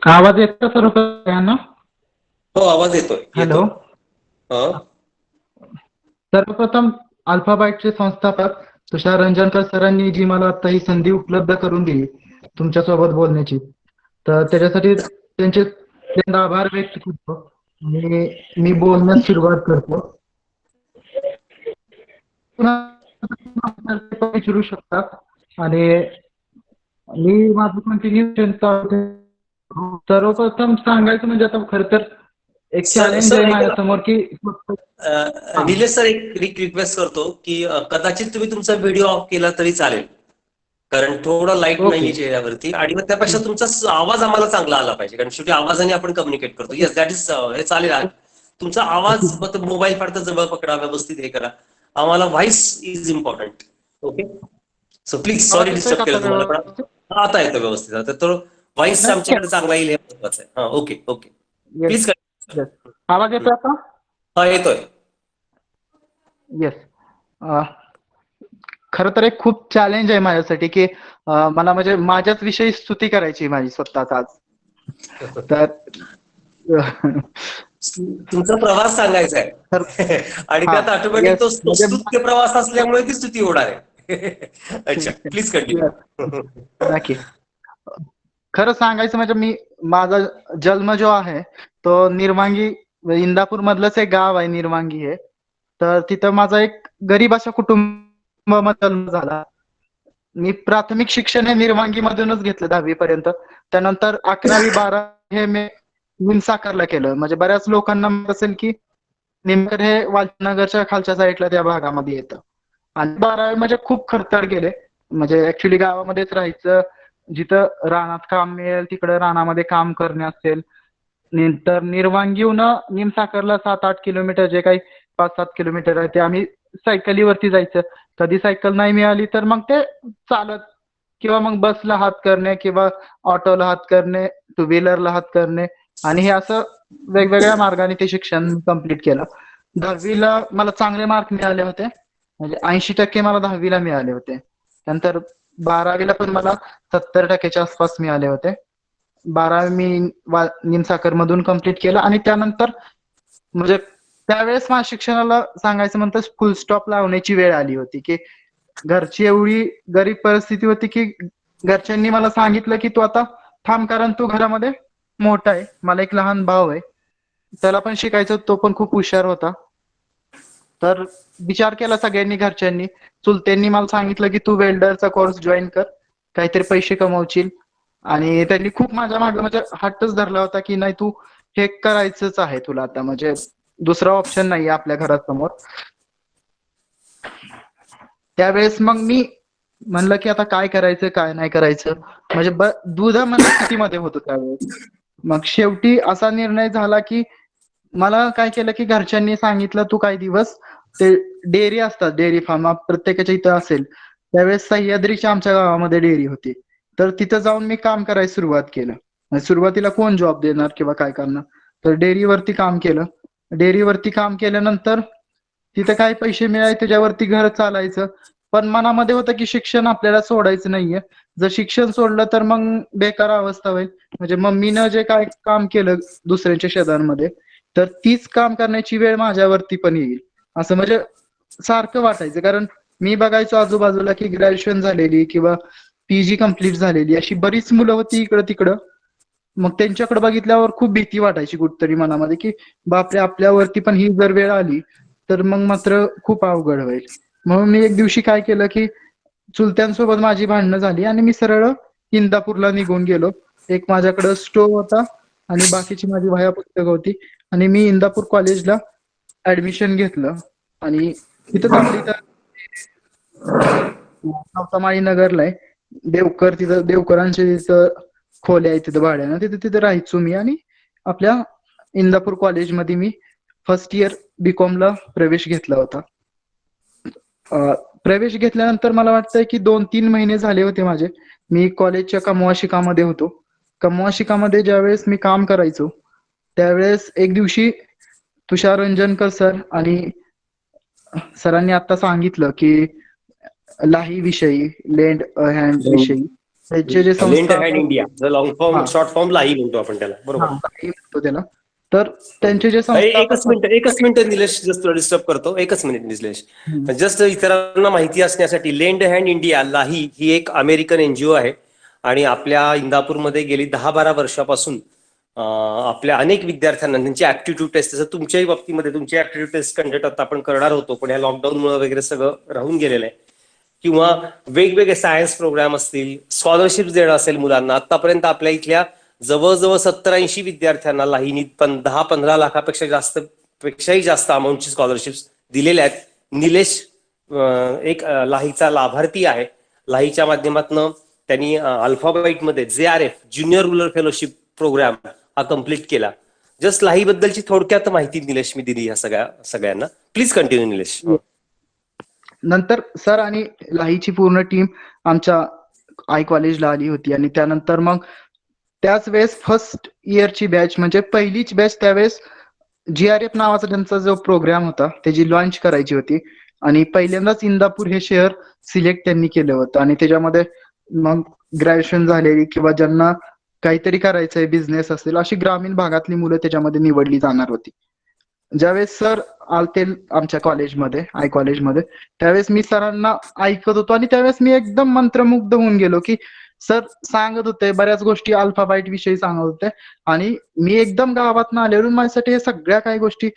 आवाज येतो सर्व? हो, आवाज येतोय हॅलो. येतोय. हं. सर्वप्रथम अल्फाबाईटचे संस्थापक तुषार रंजनकर सरांनी जी मला आता ही संधी उपलब्ध करून दिली तुमच्यासोबत बोलण्याची, तर त्याच्यासाठी त्यांचे त्यांना आभार व्यक्त करतो. आणि मी बोलण्यास सुरुवात करतो. विचारू शकतात आणि मी माझं कंटिन्यू सर्वप्रथम सांगायचं म्हणजे आता खरं तर एक सर चॅलेंज सर आहे ऐका ना, माझ्यासमोर की हा. निलेश सर एक रिक्वेस्ट करतो की कदाचित तुम्ही तुमचा व्हिडिओ ऑफ केला तरी चालेल, कारण थोडा लाईट ओके. नाहीये चेहऱ्यावरती आणि मग त्यापेक्षा तुमचा आवाज आम्हाला चांगला आला पाहिजे, कारण शेवटी आवाजाने आपण कम्युनिकेट करतो. येस, दॅट इज हे चालेल. तुमचा आवाज मोबाईल फाडता जवळ पकडा, व्यवस्थित हे करा. आम्हाला voice is important. Okay, so please, आवाज सॉरी येतोय का डिस्टर्ब आता केलं तुम्हाला, पण व्यवस्थित? आता येतो व्यवस्थित. आता तर व्हॉइस आमच्याकडे चांगला येईल हे महत्वाचं आहे. हा, okay okay, yes please. Yes. आवाज येतोय आता? हा, येतोय. येस. खरं तर एक खूप चॅलेंज आहे माझ्यासाठी की मला म्हणजे माझ्याच विषयी स्तुती करायची माझी स्वतःच आज. तर तुमचा प्रवास सांगायचा तर आहे आणि हा त्यात ऑटोमॅटिक येस तो म्हणजे स्तुत्य प्रवास असल्यामुळे ती स्तुती होणार आहे. अच्छा, प्लीज कंटिन्यू. नक्की. खरं सांगायचं म्हणजे माझा जन्म जो आहे तो निर्वांगी इंदापूर मधलंच एक गाव आहे निर्वांगी हे. तर तिथं माझा एक गरीब अशा कुटुंबामध्ये जन्म झाला. मी प्राथमिक शिक्षण हे निर्वांगी मधूनच घेतलं 10वी पर्यंत. त्यानंतर 11वी 12वी हे मी निमसाकारला केलं. म्हणजे बऱ्याच लोकांना माहित असेल की निमकर हे वालनगरच्या खालच्या साईडला त्या भागामध्ये येतं. आणि 12वी म्हणजे खूप खडतर गेले. म्हणजे ऍक्च्युली गावामध्येच राहायचं, जिथं रानात काम मिळेल तिकडं रानामध्ये काम करणे असेल. नंतर निर्वांगीहून निमसाकरला 7-8 किलोमीटर जे काही 5-7 किलोमीटर आहे ते आम्ही सायकलीवरती जायचं. कधी सायकल नाही मिळाली तर मग ते चालत किंवा मग बसला हात करणे किंवा ऑटोला हात करणे, टू व्हीलरला हात करणे आणि हे असं वेगवेगळ्या मार्गाने ते शिक्षण कंप्लीट केलं. 10वीला मला चांगले मार्क मिळाले होते. म्हणजे 80% मला 10वीला मिळाले होते. नंतर 12वीला पण मला 70% आसपास मिळाले होते. 12वी मी निमसाकर मधून कंप्लीट केलं आणि त्यानंतर म्हणजे त्यावेळेस माझ्या शिक्षणाला सांगायचं म्हणतं फुल स्टॉप लावण्याची वेळ आली होती की घरची एवढी गरीब परिस्थिती होती की घरच्यांनी मला सांगितलं की तू आता थांब, कारण तू घरामध्ये मोठा आहे. मला एक लहान भाऊ आहे, त्याला पण शिकायचं, तो पण खूप हुशार होता. तर विचार केला सगळ्यांनी घरच्यांनी. चुलत्यांनी मला सांगितलं की तू वेल्डरचा कोर्स जॉईन कर, काहीतरी पैसे कमवशील. आणि त्यांनी खूप माझ्या मागे म्हणजे हट्टच धरला होता की नाही तू हे करायचंच आहे तुला आता, म्हणजे दुसरा ऑप्शन नाही आपल्या घरासमोर. त्यावेळेस मग मी म्हणलं की आता काय करायचं काय नाही करायचं. म्हणजे दुधा मनस्थितीमध्ये होतो त्यावेळेस. मग शेवटी असा निर्णय झाला की मला काय केलं की घरच्यांनी सांगितलं तू काही दिवस ते डेअरी असतात, डेअरी फार्म प्रत्येकाच्या इथं असेल. त्यावेळेस सह्याद्रीच्या आमच्या गावामध्ये डेअरी होती. तर तिथं जाऊन मी काम करायला सुरुवात केलं. सुरुवातीला कोण जॉब देणार किंवा काय करणार, तर डेअरीवरती काम केलं. डेअरीवरती काम केल्यानंतर तिथं काय पैसे मिळाले त्याच्यावरती घर चालायचं. पण मनामध्ये होतं की शिक्षण आपल्याला सोडायचं नाहीये. जर शिक्षण सोडलं तर मग बेकार अवस्था होईल. म्हणजे मम्मीनं जे काय काम केलं दुसऱ्यांच्या शेतांमध्ये, तर तीच काम करण्याची वेळ माझ्यावरती पण येईल असं म्हणजे सारखं वाटायचं. कारण मी बघायचो आजूबाजूला की ग्रॅज्युएशन झालेली किंवा पीजी कंप्लीट झालेली अशी बरीच मुलं होती इकडं तिकडं. मग त्यांच्याकडे बघितल्यावर खूप भीती वाटायची कुठतरी मनामध्ये की बापरे, आपल्यावरती पण ही जर वेळ आली तर मग मात्र खूप अवघड होईल. म्हणून मी एक दिवशी काय केलं की चुलत्यांसोबत माझी भांडणं झाली आणि मी सरळ इंदापूरला निघून गेलो. एक माझ्याकडे स्टोव्ह होता आणि बाकीची माझी वह्या पुस्तकं होती आणि मी इंदापूर कॉलेजला ऍडमिशन घेतलं. आणि तिथं चांगली तर नवतामाळी नगरला आहे देवकर, तिथं देवकरांचे तिथं खोल्या आहे तिथं भाड्यानं, तिथं राहायचो मी. आणि आपल्या इंदापूर कॉलेजमध्ये मी फर्स्ट इयर बीकॉम ला प्रवेश घेतला होता. प्रवेश घेतल्यानंतर मला वाटतंय की 2-3 महिने झाले होते माझे. मी कॉलेजच्या कमवा शिकामध्ये होतो. कमवा शिकामध्ये ज्यावेळेस मी काम करायचो त्यावेळेस एक दिवशी तुषार रंजनकर सर आणि सरांनी आता सांगितलं की लाही विषयी, लेंड हँड विषयी त्यांचे जे लेंट हँड संस्थापक, इंडिया, लॉंग फॉर्म हा शॉर्ट फॉर्म लाही म्हणतो आपण त्याला, हा बरोबर. काही म्हणतो त्याला. तर त्यांचे जे संस्थापक एकच मिनिट निलेश, जस्ट तुला डिस्टर्ब करतो, एकच मिनिट निलेश. हम्म, जस्ट इतरांना माहिती असण्यासाठी, लेंड हँड इंडिया लाही ही एक अमेरिकन एनजीओ आहे आणि आपल्या इंदापूरमध्ये गेली 10-12 वर्षापासून आपल्या अनेक विद्यार्थ्यांना त्यांची ऍप्टिट्यूड टेस्ट, जसं तुमच्याही बाबतीमध्ये तुमची ऍप्टिट्यूड टेस्ट कंडक्ट आता आपण करणार होतो, पण या लॉकडाऊनमुळे वगैरे सगळं राहून गेलेलं आहे, किंवा वेगवेगळे सायन्स प्रोग्राम असतील, स्कॉलरशिप देणं असेल मुलांना. आतापर्यंत आपल्या इथल्या जवळजवळ 70-80 विद्यार्थ्यांना लाहीनी 10-15 लाखापेक्षा जास्त, पेक्षाही जास्त अमाऊंटची स्कॉलरशिप्स दिलेल्या आहेत. निलेश एक लाहीचा लाभार्थी आहे. लाहीच्या माध्यमातून त्यांनी अल्फाबाईटमध्ये JRF junior rural fellowship program हा कम्प्लीट केला. जस्ट लाही बद्दलची थोडक्यात माहिती निलेश मी दिली या सगळ्यांना. Please continue Nilesh. नंतर सर आणि लाहीची पूर्ण टीम आमच्या आय कॉलेजला आली होती आणि त्यानंतर मग त्याच वेळेस फर्स्ट इयरची बॅच म्हणजे पहिलीच बॅच त्यावेळेस JRF नावाचा त्यांचा जो प्रोग्राम होता त्याची लॉन्च करायची होती आणि पहिल्यांदाच इंदापूर हे शहर सिलेक्ट त्यांनी केलं होतं आणि त्याच्यामध्ये मग ग्रॅज्युएशन झालेली किंवा ज्यांना काहीतरी करायचंय, बिझनेस असेल, अशी ग्रामीण भागातली मुलं त्याच्यामध्ये निवडली जाणार होती. ज्यावेळेस सर आलते आमच्या कॉलेजमध्ये, आय कॉलेजमध्ये, त्यावेळेस मी सरांना ऐकत होतो आणि त्यावेळेस मी एकदम मंत्रमुग्ध होऊन गेलो की सर सांगत होते बऱ्याच गोष्टी अल्फाबाईट विषयी सांगत होते आणि मी एकदम गावातनं आलेलो, माझ्यासाठी हे सगळ्या काही गोष्टी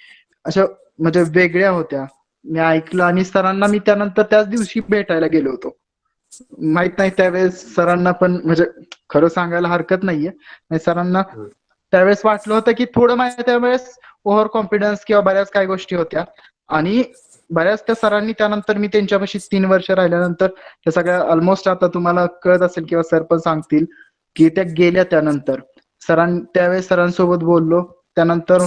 अशा म्हणजे वेगळ्या होत्या. मी ऐकलं आणि सरांना मी त्यानंतर त्याच दिवशी भेटायला गेलो होतो. माहित नाही त्यावेळेस सरांना पण म्हणजे खरं सांगायला हरकत नाहीये, सरांना त्यावेळेस वाटलं होतं की थोडं माझ्या त्यावेळेस ओव्हर कॉन्फिडन्स किंवा बऱ्याच काही गोष्टी होत्या आणि बऱ्याच त्या सरांनी त्यानंतर मी त्यांच्यापाशी 3 वर्ष राहिल्यानंतर त्या सगळ्या ऑलमोस्ट आता तुम्हाला कळत असेल किंवा सर पण सांगतील की त्या गेल्या. त्यानंतर त्यावेळेस सरांसोबत बोललो, त्यानंतर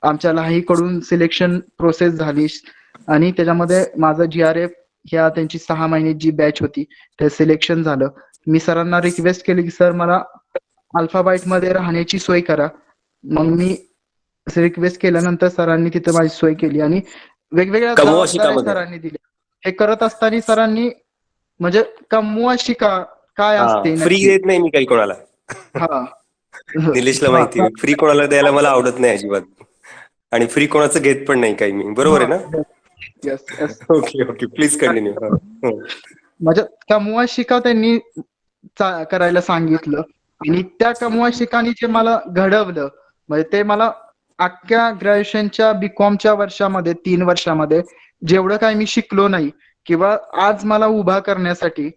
आमच्या लाहीकडून सिलेक्शन प्रोसेस झाली आणि त्याच्यामध्ये माझं JRF ह्या त्यांची 6 महिन्याची जी बॅच होती ते सिलेक्शन झालं. मी सरांना रिक्वेस्ट केली की सर मला अल्फाबाईट मध्ये राहण्याची सोय करा. मग मी रिक्वेस्ट केल्यानंतर सरांनी तिथे माझी सोय केली आणि वेगवेगळ्या कमवा जबाबदाऱ्या शिकामध्ये. सरांनी दिल्या. हे करत असताना सरांनी म्हणजे कमवा शिका काय असते फ्री नक्की. देत नाही मी काही कोणाला. हा निलेशला हा माहिती, फ्री कोणाला द्यायला मला आवडत नाही अजिबात, आणि फ्री कोणाचं घेत पण नाही काही मी, बरोबर आहे ना. Yes yes. Okay okay, please continue. म्हणजे कमवा शिका त्यांनी करायला सांगितलं आणि त्या कमवा शिकानी जे मला घडवलं म्हणजे ते मला अख्ख्या ग्रॅज्युएशनच्या बीकॉमच्या वर्षामध्ये 3 वर्षामध्ये जेवढं काही मी शिकलो नाही किंवा आज मला उभा करण्यासाठी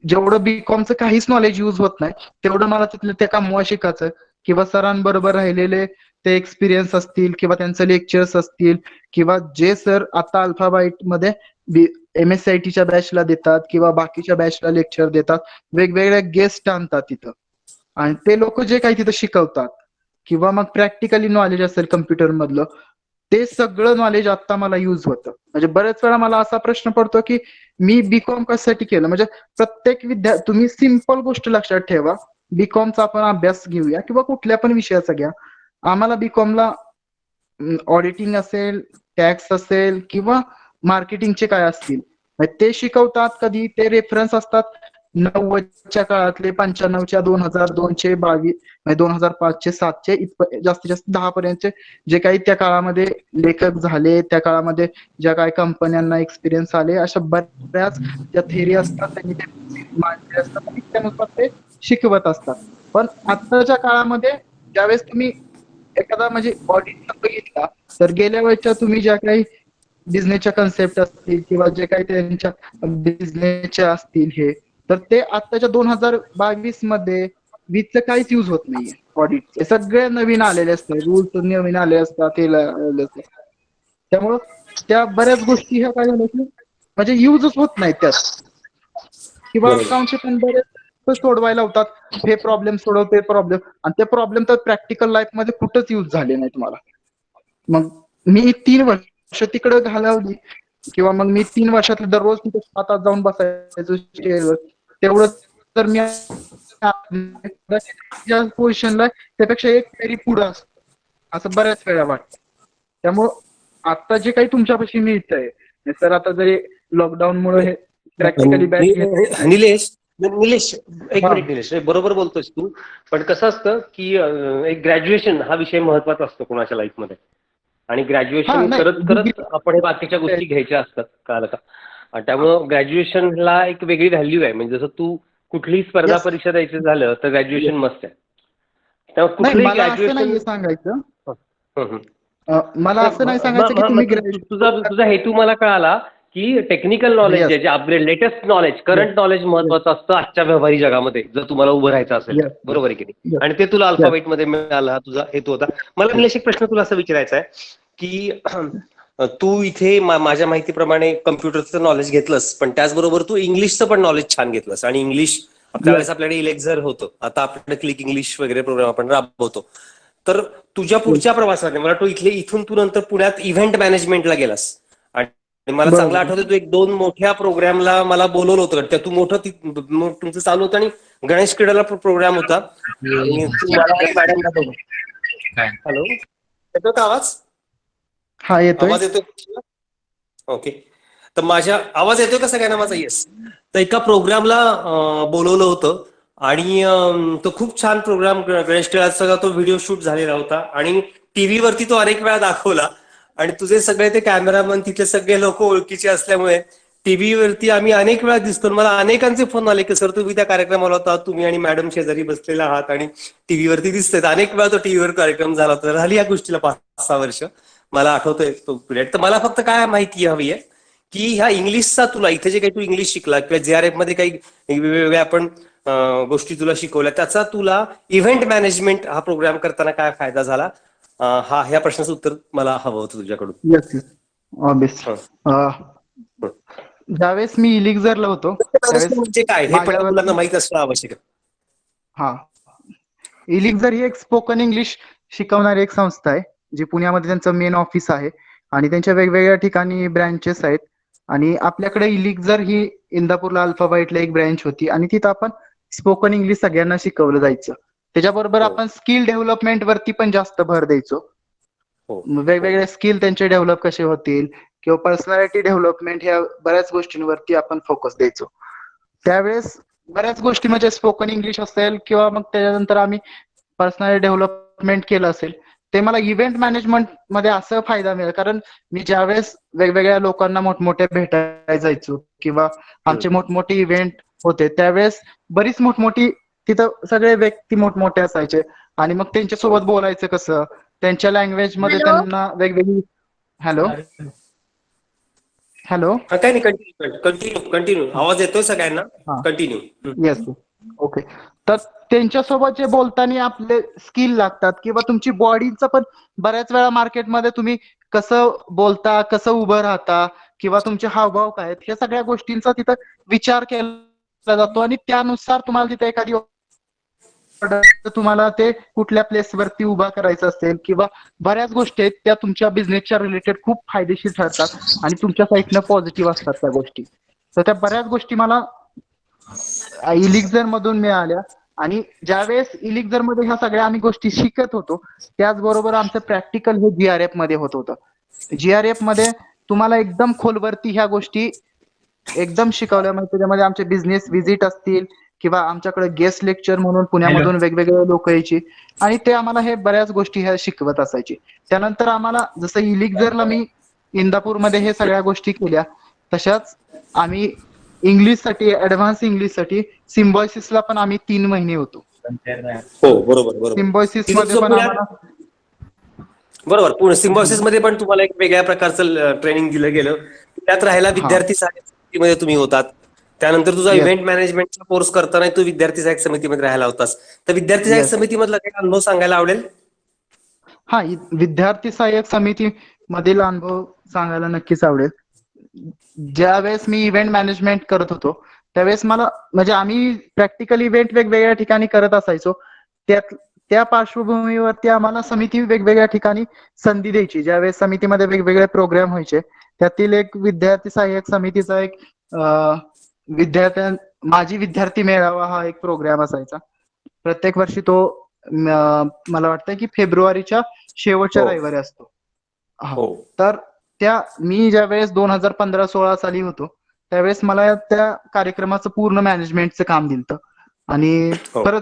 जेवढं बीकॉमचं काहीच नॉलेज युज होत नाही तेवढं मला तिथलं त्या कमवा शिकायचं किंवा सरांबरोबर राहिलेले ते एक्सपिरियन्स असतील किंवा त्यांचे लेक्चर्स असतील किंवा जे सर आता अल्फाबाईट मध्ये MSCITच्या बॅचला देतात किंवा बाकीच्या बॅचला लेक्चर देतात, वेगवेगळे गेस्ट आणतात तिथं आणि ते लोक जे काही तिथं शिकवतात किंवा मग प्रॅक्टिकली नॉलेज असेल कम्प्युटर मधलं, ते सगळं नॉलेज आता मला युज होतं. म्हणजे बरेच वेळा मला असा प्रश्न पडतो की मी बीकॉम कशासाठी केलं. म्हणजे प्रत्येक तुम्ही सिंपल गोष्ट लक्षात ठेवा, बीकॉमचा आपण अभ्यास घेऊया किंवा कुठल्या पण विषयाचा घ्या, आम्हाला बीकॉमला ऑडिटिंग असेल, टॅक्स असेल किंवा मार्केटिंगचे काय असतील ते शिकवतात. कधी ते रेफरन्स असतात 90च्या काळातले, 95च्या, 2002चे, 2005चे, 7चे, जास्तीत जास्त 10 पर्यंतचे जे काही त्या काळामध्ये लेखक झाले, त्या काळामध्ये ज्या काही कंपन्यांना एक्सपिरियन्स आले, अशा बऱ्याच ज्या थेरी असतात त्यांनी मांडले असतात आणि त्यानुसार ते शिकवत असतात. पण आताच्या काळामध्ये ज्यावेळेस तुम्ही एखादा म्हणजे ऑडिट बघितला तर गेल्या वेळेच्या तुम्ही ज्या काही बिझनेसच्या कन्सेप्ट असतील किंवा जे काही त्यांच्या बिझनेसच्या असतील हे, तर ते आताच्या 2022 मध्ये 20चं काहीच युज होत नाहीये. ऑडिटचे सगळे नवीन आलेले असतात, रूल्स नवीन आले असतात, त्यामुळं त्या बऱ्याच गोष्टी ह्या काय झाल्या की म्हणजे युजच होत नाहीत त्यात किंवा बरोबर. अकाउंटचे पण बरेच सोडवायला होतात. हे प्रॉब्लेम सोडव, ते प्रॉब्लेम, आणि ते प्रॉब्लेम तर प्रॅक्टिकल लाईफ मध्ये कुठंच युज झाले नाही तुम्हाला. मग मी 3 वर्ष तिकडे घालवली किंवा मग मी 3 वर्षातले दररोज तिथे 7 तास जाऊन बसायचो स्टेजवर, तेवढं तर मी ज्या पोझिशनला त्यापेक्षा एक तरी पुढं असतो असं बऱ्याच वेळा वाटतं. त्यामुळं आता जे काही तुमच्यापाशी मिळतंय, तर आता जरी लॉकडाऊन मुळे हे प्रॅक्टिकली बॅच घेत निलेश, निलेश, एक हा मिनिट निलेश, बरोबर बोलतोयस तू. पण कसं असतं की एक ग्रॅज्युएशन हा विषय महत्वाचा असतो कोणाच्या लाईफमध्ये. आणि हा ग्रॅज्युएशन नाही करत करत डिग्री आपण हे बाकीच्या गोष्टी घ्यायच्या असतात, कळालं का? आणि त्यामुळं ग्रॅज्युएशनला एक वेगळी व्हॅल्यू आहे. म्हणजे जसं तू कुठलीही स्पर्धा यस परीक्षा द्यायची झालं तर ग्रॅज्युएशन मस्ट आहे. त्यामुळे नाही कुठलंही मला असं ग्रॅज्युएशन. नाहीये सांगायचं. मला असं नाही सांगायचं की तुम्ही तुझा ग्रॅज्युएशन तुझा हेतू मला कळाला की टेक्निकल नॉलेज यस जे upgrade latest knowledge yes current knowledge yes महत्वाचं असतं आजच्या व्यवहारी जगामध्ये, जर तुम्हाला उभं राहायचं असेल तर. यस बरोबर आहे की नाही? यस आणि ते तुला यस अल्फाबेटमध्ये मिळाला, हा तुझा हेतू होता. मला यस निलेश एक प्रश्न तुला असं विचारायचा आहे की तू इथे माझ्या माहितीप्रमाणे कम्प्युटरचं नॉलेज घेतलंस, पण त्याचबरोबर तू इंग्लिशचं पण नॉलेज छान घेतलंस. आणि इंग्लिश त्यावेळेस आपल्याकडे इलेक्झर होतं, आता आपल्याकडे क्लिक इंग्लिश वगैरे प्रोग्राम आपण राबवतो. तर तुझ्या पुढच्या प्रवासाने मला तू इथून तू नंतर पुण्यात इव्हेंट मॅनेजमेंटला गेलास. आणि मला चांगलं बरोबर आठवतं, तू एक 2 मोठ्या प्रोग्रामला मला बोलवलं होतं. त्या तू मोठं तुमचं चालू होतं आणि गणेश क्रीडाला प्रोग्राम होता. आणि तू मला आणि मॅडमला बोलव. हॅलो, येतो का आवाज? हा येतोय. आवाज येतोय? ओके. तर माझ्या आवाज येतोय का सगळ्यांना माझा? येस. तर एका प्रोग्रामला बोलवलं होतं. आणि तो खूप छान प्रोग्राम, गणेश टिळाचा सगळा तो व्हिडिओ शूट झालेला होता. आणि टीव्हीवरती तो अनेक वेळा दाखवला. आणि तुझे सगळे ते कॅमेरामन तिथले सगळे लोक ओळखीचे असल्यामुळे टीव्हीवरती आम्ही अनेक वेळा दिसतो. मला अनेकांचे फोन आले की सर तुम्ही त्या कार्यक्रमाला होता, तुम्ही आणि मॅडम शेजारी बसलेला आहात आणि टीव्हीवरती दिसतंय. अनेक वेळा तो टीव्हीवर कार्यक्रम झाला होता. झाली या गोष्टीला 5-6 वर्ष. मला आठवतोय तो पिरियड. तर मला फक्त काय माहिती हवी आहे की ह्या इंग्लिशचा तुला इथे जे काही तू इंग्लिश शिकला किंवा JRF मध्ये काही वेगवेगळ्या आपण गोष्टी तुला शिकवल्या, त्याचा तुला इव्हेंट मॅनेजमेंट हा प्रोग्राम करताना काय फायदा झाला, ह्या प्रश्नाचं उत्तर मला हवं होतं तुझ्याकडून. Yes yes obvious. हं. ज्यावेळेस मी इलिक्झरला होतो त्यावेळेस म्हणजे काय हे पहिल्या मुलांना माझ्यावरती माहित असणं आवश्यक आहे. हा इलिक्झर ही एक स्पोकन इंग्लिश शिकवणारी एक संस्था आहे, जी पुण्यामध्ये त्यांचं मेन ऑफिस आहे आणि त्यांच्या वेगवेगळ्या ठिकाणी ब्रँचेस आहेत. आणि आपल्याकडे इलिक्झर ही इंदापूरला अल्फाबाईटला एक ब्रँच होती आणि तिथं आपण स्पोकन इंग्लिश सगळ्यांना शिकवलं जायचं. त्याच्याबरोबर हो आपण स्किल डेव्हलपमेंट वरती पण जास्त भर द्यायचो. हो हो वेगवेगळे स्किल त्यांचे डेव्हलप कसे होतील किंवा पर्सनॅलिटी डेव्हलपमेंट ह्या बऱ्याच गोष्टींवरती आपण फोकस द्यायचो. त्यावेळेस बऱ्याच गोष्टी म्हणजे स्पोकन इंग्लिश असेल किंवा मग त्याच्यानंतर आम्ही पर्सनॅलिटी डेव्हलपमेंट केलं असेल, ते मला इव्हेंट मॅनेजमेंट मध्ये असं फायदा मिळेल कारण मी ज्यावेळेस वेगवेगळ्या लोकांना मोठमोठे भेटायला जायचो किंवा हम्म. आमचे मोठमोठे इव्हेंट होते त्यावेळेस बरीच मोठमोठी तिथं सगळे व्यक्ती मोठमोठे असायचे आणि मग हो. त्यांच्यासोबत बोलायचं कसं, त्यांच्या लँग्वेज मध्ये हॅलो. त्यांना वेगवेगळी. हॅलो हॅलो हा, काय नाही, कंटिन्यू कंटिन्यू कंटिन्यू. आवाज येतोय सगळ्यांना? हा कंटिन्यू. Yes okay. तर त्यांच्यासोबत जे बोलताना आपले स्किल लागतात किंवा तुमची बॉडीचं पण बऱ्याच वेळा मार्केटमध्ये तुम्ही कसं बोलता, कसं उभं राहता किंवा तुमचे हावभाव काय आहेत, ह्या सगळ्या गोष्टींचा तिथं विचार केला जातो आणि त्यानुसार तुम्हाला तिथे एखादी तुम्हाला ते कुठल्या प्लेसवरती उभा करायचं असेल किंवा बऱ्याच गोष्टी आहेत त्या तुमच्या बिझनेसच्या रिलेटेड खूप फायदेशीर ठरतात आणि तुमच्या साईडनं पॉझिटिव्ह असतात त्या गोष्टी. तर त्या बऱ्याच गोष्टी मला इलिक्झर मधून मिळाल्या. आणि ज्यावेळेस इलिक्झर मध्ये ह्या सगळ्या आम्ही गोष्टी शिकत होतो त्याचबरोबर आमचं प्रॅक्टिकल हे GRF मध्ये होत होतं. GRF मध्ये तुम्हाला एकदम खोलवरती ह्या गोष्टी एकदम शिकवल्या. म्हणजे त्याच्यामध्ये आमचे बिझनेस व्हिजिट असतील किंवा आमच्याकडे गेस्ट लेक्चर म्हणून पुण्यामधून वेगवेगळे लोक यायची आणि ते आम्हाला हे बऱ्याच गोष्टी ह्या शिकवत असायची. त्यानंतर आम्हाला जसं इलिक्झरला मी इंदापूरमध्ये हे सगळ्या गोष्टी केल्या, तशाच आम्ही इंग्लिशसाठी ऍडव्हान्स इंग्लिशसाठी सिम्बॉयसिसला पण आम्ही 3 महिने होतो. हो, बरोबर बरोबर. सिम्बॉयसिस तिथे मध्ये तुझं पण आम्हाला बरोबर, पुणे सिम्बॉयसिस मध्ये पण तुम्हाला एक वेगळ्या प्रकारचं ट्रेनिंग दिलं गेलं. त्यात राहायला हा विद्यार्थी सहाय्यक समितीमध्ये तुम्ही होतात. त्यानंतर तुझा येस इव्हेंट मॅनेजमेंटचा कोर्स करताना तू विद्यार्थी सहाय्यक समितीमध्ये राहायला होतास. तर विद्यार्थी सहाय्यक येस समितीमधला काही अनुभव सांगायला आवडेल? हा विद्यार्थी सहाय्यक समिती मधील अनुभव सांगायला नक्कीच आवडेल. ज्यावेळेस मी इव्हेंट मॅनेजमेंट करत होतो त्यावेळेस मला म्हणजे आम्ही प्रॅक्टिकल इव्हेंट वेगवेगळ्या ठिकाणी करत असायचो. त्यात त्या पार्श्वभूमीवरती आम्हाला समिती वेगवेगळ्या ठिकाणी संधी द्यायची. ज्यावेळेस समितीमध्ये वेगवेगळे प्रोग्राम व्हायचे त्यातील एक विद्यार्थी सहाय्यक समितीचा एक विद्यार्थ्यां माझी विद्यार्थी मेळावा हा एक प्रोग्राम असायचा. प्रत्येक वर्षी तो मला वाटतं की फेब्रुवारीच्या शेवटच्या हो रविवारी असतो. हा हो तर त्या मी ज्या वेळेस 2015-16 साली होतो त्यावेळेस मला त्या कार्यक्रमाचं पूर्ण मॅनेजमेंटचं काम दिलं आणि हो परत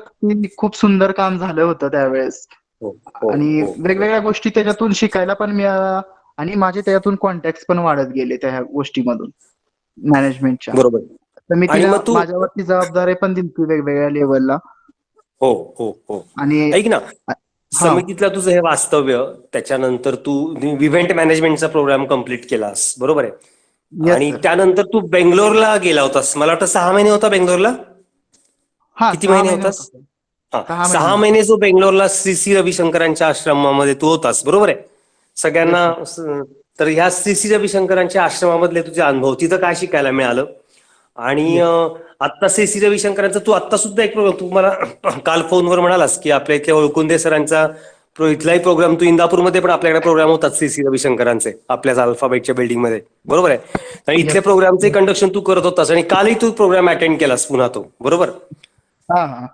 खूप सुंदर काम झालं होतं त्यावेळेस. हो हो आणि हो वेगवेगळ्या गोष्टी त्याच्यातून शिकायला पण मिळाल्या आणि माझे त्याच्यातून कॉन्टॅक्ट पण वाढत गेले त्या गोष्टीमधून मॅनेजमेंटच्या. बरोबर. तर मी आणि तिला मग तू माझ्यावरती जबाबदारी पण दिली वेगवेगळ्या लेवलला. हो हो हो आणि ऐक ना, हा समितीतलं तुझं हे वास्तव्य, त्याच्यानंतर तू इव्हेंट मॅनेजमेंटचा प्रोग्राम कम्प्लीट केलास, बरोबर आहे. येस आणि सर. त्यानंतर तू बेंगलोरला गेला होतास, मला वाटतं 6 महिने होता बेंगलोरला. हा किती 6 महिने महिने होतास? होतो सर. हा, 6 महिने 6 महिने जो बेंगलोरला श्री श्री रविशंकरांच्या आश्रमामध्ये तू होतास, बरोबर आहे. येस सगळ्यांना सर. तर ह्या श्री श्री रविशंकरांच्या आश्रमामधले तुझे अनुभव, तिथं काय शिकायला मिळालं? आणि येस. आत्ता श्री श्री रविशंकरांचा तू आत्ता सुद्धा एक प्रोग्राम, तू मला काल फोनवर म्हणालास की आपल्या इथल्या ओळकुंदे सरांचा इथलाही प्रोग्राम, तू इंदापूरमध्ये पण आपल्याकडे प्रोग्राम होतात श्री श्री रविशंकरांचे आपल्याच अल्फाबेटच्या बिल्डिंगमध्ये, बरोबर आहे. आणि इथल्या येस. प्रोग्रामचे कंडक्शन तू करत होतास आणि कालही तू प्रोग्राम अटेंड केलास पुन्हा तो, बरोबर. हा हा.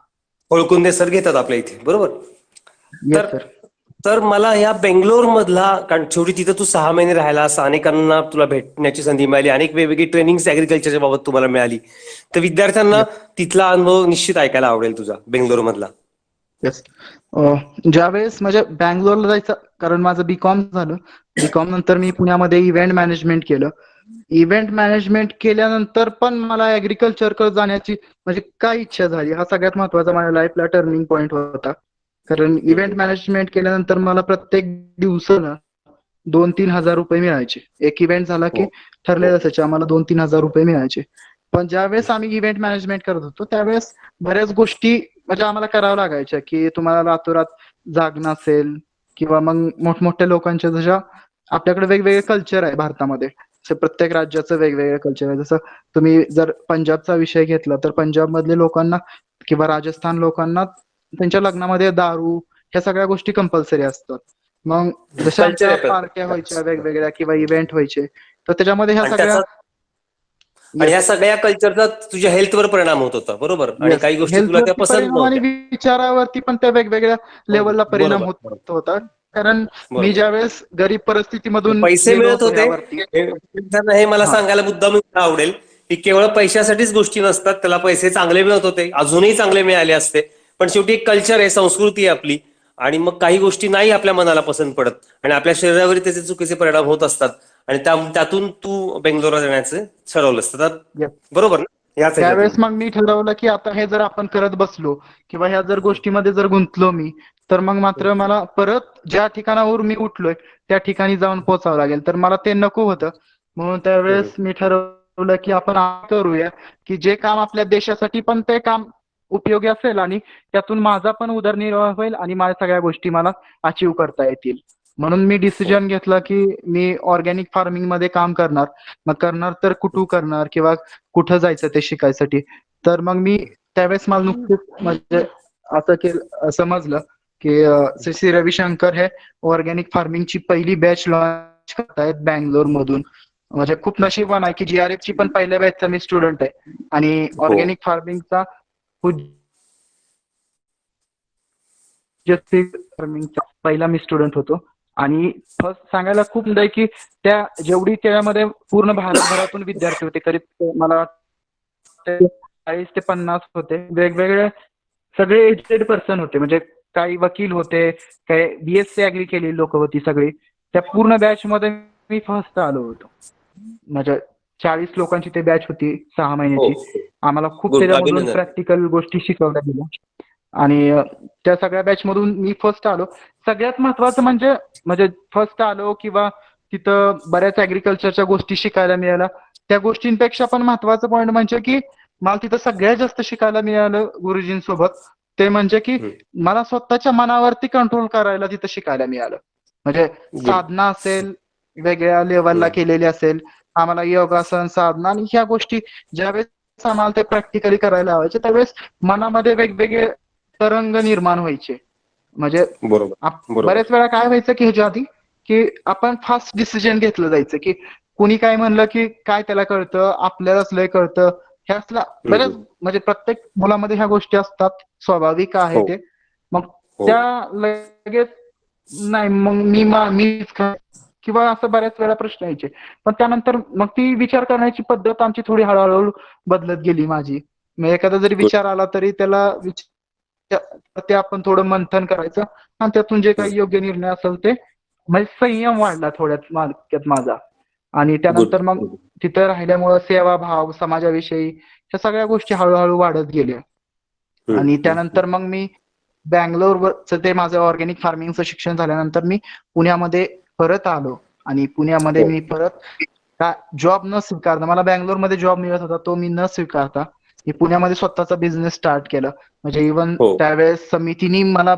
ओळकुंदे सर घेतात आपल्या इथे, बरोबर. तर येस सर. तर मला ह्या बेंगलोर मधला, कारण शेवटी तिथं तू 6 महिने राहिलास, अनेकांना तुला भेटण्याची संधी मिळाली, अनेक वेगवेगळी ट्रेनिंग ऍग्रिकल्चरच्या बाबत तुम्हाला मिळाली. तर विद्यार्थ्यांना येस. तिथला अनुभव निश्चित ऐकायला आवडेल तुझा बेंगलोर मधला. येस. ज्यावेळेस म्हणजे बँगलोरला जायचं, कारण माझं बीकॉम झालं. बीकॉम नंतर मी पुण्यामध्ये इव्हेंट मॅनेजमेंट केलं. इव्हेंट मॅनेजमेंट केल्यानंतर पण मला ऍग्रिकल्चरकडे जाण्याची म्हणजे काय इच्छा झाली, हा सगळ्यात महत्वाचा माझ्या लाईफला टर्निंग पॉईंट होता. कारण इव्हेंट मॅनेजमेंट केल्यानंतर मला प्रत्येक दिवसाला 2-3 हजार रुपये मिळायचे. एक इव्हेंट झाला की हो ठरलेलं असायचे आम्हाला 2-3 हजार रुपये मिळायचे. पण ज्यावेळेस आम्ही इव्हेंट मॅनेजमेंट करत होतो त्यावेळेस बऱ्याच गोष्टी म्हणजे आम्हाला करावं लागायच्या, की तुम्हाला रातोरात जागणं असेल किंवा मग मोठमोठ्या लोकांच्या जशा आपल्याकडे वेगवेगळे कल्चर आहे भारतामध्ये. प्रत्येक राज्याचं वेगवेगळं कल्चर आहे. जसं तुम्ही जर पंजाबचा विषय घेतला तर पंजाब मधल्या लोकांना किंवा राजस्थान लोकांना त्यांच्या लग्नामध्ये दारू ह्या सगळ्या गोष्टी कंपल्सरी असतात. मग जशा कल्चर आमच्या आहे पार्ट्या व्हायच्या प्रत्येक. वेगवेगळ्या किंवा इव्हेंट व्हायचे तर त्याच्यामध्ये ह्या आणि सगळ्या. त्याचा आणि ह्या येस. सगळ्या कल्चरचा तुझ्या हेल्थवर परिणाम होत होता, बरोबर. आणि येस. काही गोष्टी तुला त्या हेल्थवरती पसंत परिणाम आणि नव्हत्या. विचारावरती पण त्या वेगवेगळ्या लेवलला परिणाम बरोबर होत बरोबर होता. कारण मी बरोबर. ज्यावेळेस गरीब परिस्थितीमधून पैसे गेलो मिळत होतो होते ह्यावरती. हे मला हा. सांगायला मुद्दाम आवडेल की केवळ पैशासाठीच गोष्टी नसतात. त्याला पैसे चांगले मिळत होते, अजूनही चांगले मिळाले असते, पण शेवटी एक कल्चर आहे, संस्कृती आहे आपली. आणि मग काही गोष्टी नाही आपल्या मनाला पसंत पडत आणि आपल्या शरीरावर त्याचे चुकीचे परिणाम होत असतात. आणि त्यातून तू बेंगलोरला जाण्याचं ठरवलंस तर, येस. बरोबर ना, याच ह्याच्यातून. त्यावेळेस मग मी ठरवलं की आता हे जर आपण करत बसलो किंवा ह्या जर गोष्टीमध्ये जर गुंतलो मी, तर मग मात्र मला परत ज्या ठिकाणावर मी उठलोय त्या ठिकाणी जाऊन पोहोचावं लागेल. तर मला ते नको होतं. म्हणून त्यावेळेस मी ठरवलं की आपण करूया की जे काम आपल्या देशासाठी पण ते काम उपयोगी असेल आणि त्यातून माझा पण उदरनिर्वाह होईल आणि माझ्या सगळ्या गोष्टी मला अचीव करता येतील. म्हणून मी डिसिजन घेतला की मी ऑर्गॅनिक फार्मिंग मध्ये काम करणार. मग करणार तर कुठं करणार किंवा कुठं जायचं ते शिकायसाठी. तर मग मी त्यावेळेस मला नुकतेच म्हणजे असं केलं समजलं की श्री श्री रविशंकर हे ऑर्गॅनिक फार्मिंगची पहिली बॅच लॉन्च करतायत बँगलोर मधून. म्हणजे खूप नशीबवान आहे की जीआरएफ ची पण पहिल्या बॅचचा मी स्टुडंट आहे आणि हो ऑर्गॅनिक फार्मिंगचा फार्मिंगचा पहिला मी स्टुडंट होतो. आणि फर्स्ट सांगायला खूप आहे की त्या जेवढी त्यामध्ये पूर्ण भारतभरातून विद्यार्थी होते, करीब मला वाटतं 40 ते 50 होते. वेगवेगळे सगळे एज्युकेटेड पर्सन होते. म्हणजे काही वकील होते, काही बीएससी ऍग्री केलेली लोक होती सगळी. त्या पूर्ण बॅच मध्ये मी फर्स्ट आलो होतो. म्हणजे 40 लोकांची ते बॅच होती 6 हो महिन्याची. आम्हाला खूप गुड, त्याच्यामधून अभिनंदन. प्रॅक्टिकल गोष्टी शिकवल्या गेल्या आणि त्या सगळ्या बॅच मधून मी फर्स्ट आलो. सगळ्यात महत्वाचं म्हणजे म्हणजे फर्स्ट आलो किंवा तिथं बऱ्याच ऍग्रिकल्चरच्या गोष्टी शिकायला मिळाल्या. त्या गोष्टींपेक्षा पण महत्वाचं पॉईंट म्हणजे की मला तिथं सगळ्यात जास्त शिकायला मिळालं गुरुजींसोबत. ते म्हणजे की मला स्वतःच्या मनावरती कंट्रोल करायला तिथं शिकायला मिळालं. म्हणजे गुड. साधना असेल, वेगळ्या लेवलला केलेली असेल, आम्हाला योगासन साधना आणि ह्या गोष्टी ज्यावेळेस आम्हाला ते प्रॅक्टिकली करायला लावायचे त्यावेळेस मनामध्ये वेगवेगळे तरंग निर्माण व्हायचे. म्हणजे बरोबर बरोबर. बऱ्याच वेळा काय व्हायचं की ह्याच्या आधी की आपण फास्ट डिसिजन घेतलं जायचं की कुणी काय म्हणलं की काय त्याला कळतं, आपल्यालाच लय कळतं. ह्यातला बऱ्याच म्हणजे प्रत्येक मुलामध्ये ह्या गोष्टी असतात, स्वाभाविक आहे हो ते. मग हो त्या लगेच नाही मग मीच किंवा असं बऱ्याच वेळा प्रश्न यायचे. पण त्यानंतर मग ती विचार करण्याची पद्धत आमची थोडी हळूहळू बदलत गेली माझी. मग एखादा जरी विचार आला तरी त्याला ते आपण थोडं मंथन करायचं आणि त्यातून जे काही योग्य निर्णय असेल ते, म्हणजे संयम वाढला थोड्यात माझा. आणि गुड. त्यानंतर मग तिथं राहिल्यामुळं सेवाभाव, समाजाविषयी ह्या सगळ्या गोष्टी हळूहळू वाढत गेल्या. आणि त्यानंतर मग मी बँगलोरचं ते माझं ऑर्गॅनिक फार्मिंगचं शिक्षण झाल्यानंतर मी पुण्यामध्ये परत आलो. आणि पुण्यामध्ये मी परत जॉब न स्वीकारता, मला बँगलोरमध्ये जॉब मिळत होता तो मी न स्वीकारता मी पुण्यामध्ये स्वतःचा बिझनेस स्टार्ट केला. म्हणजे इव्हन हो त्यावेळेस समितीने मला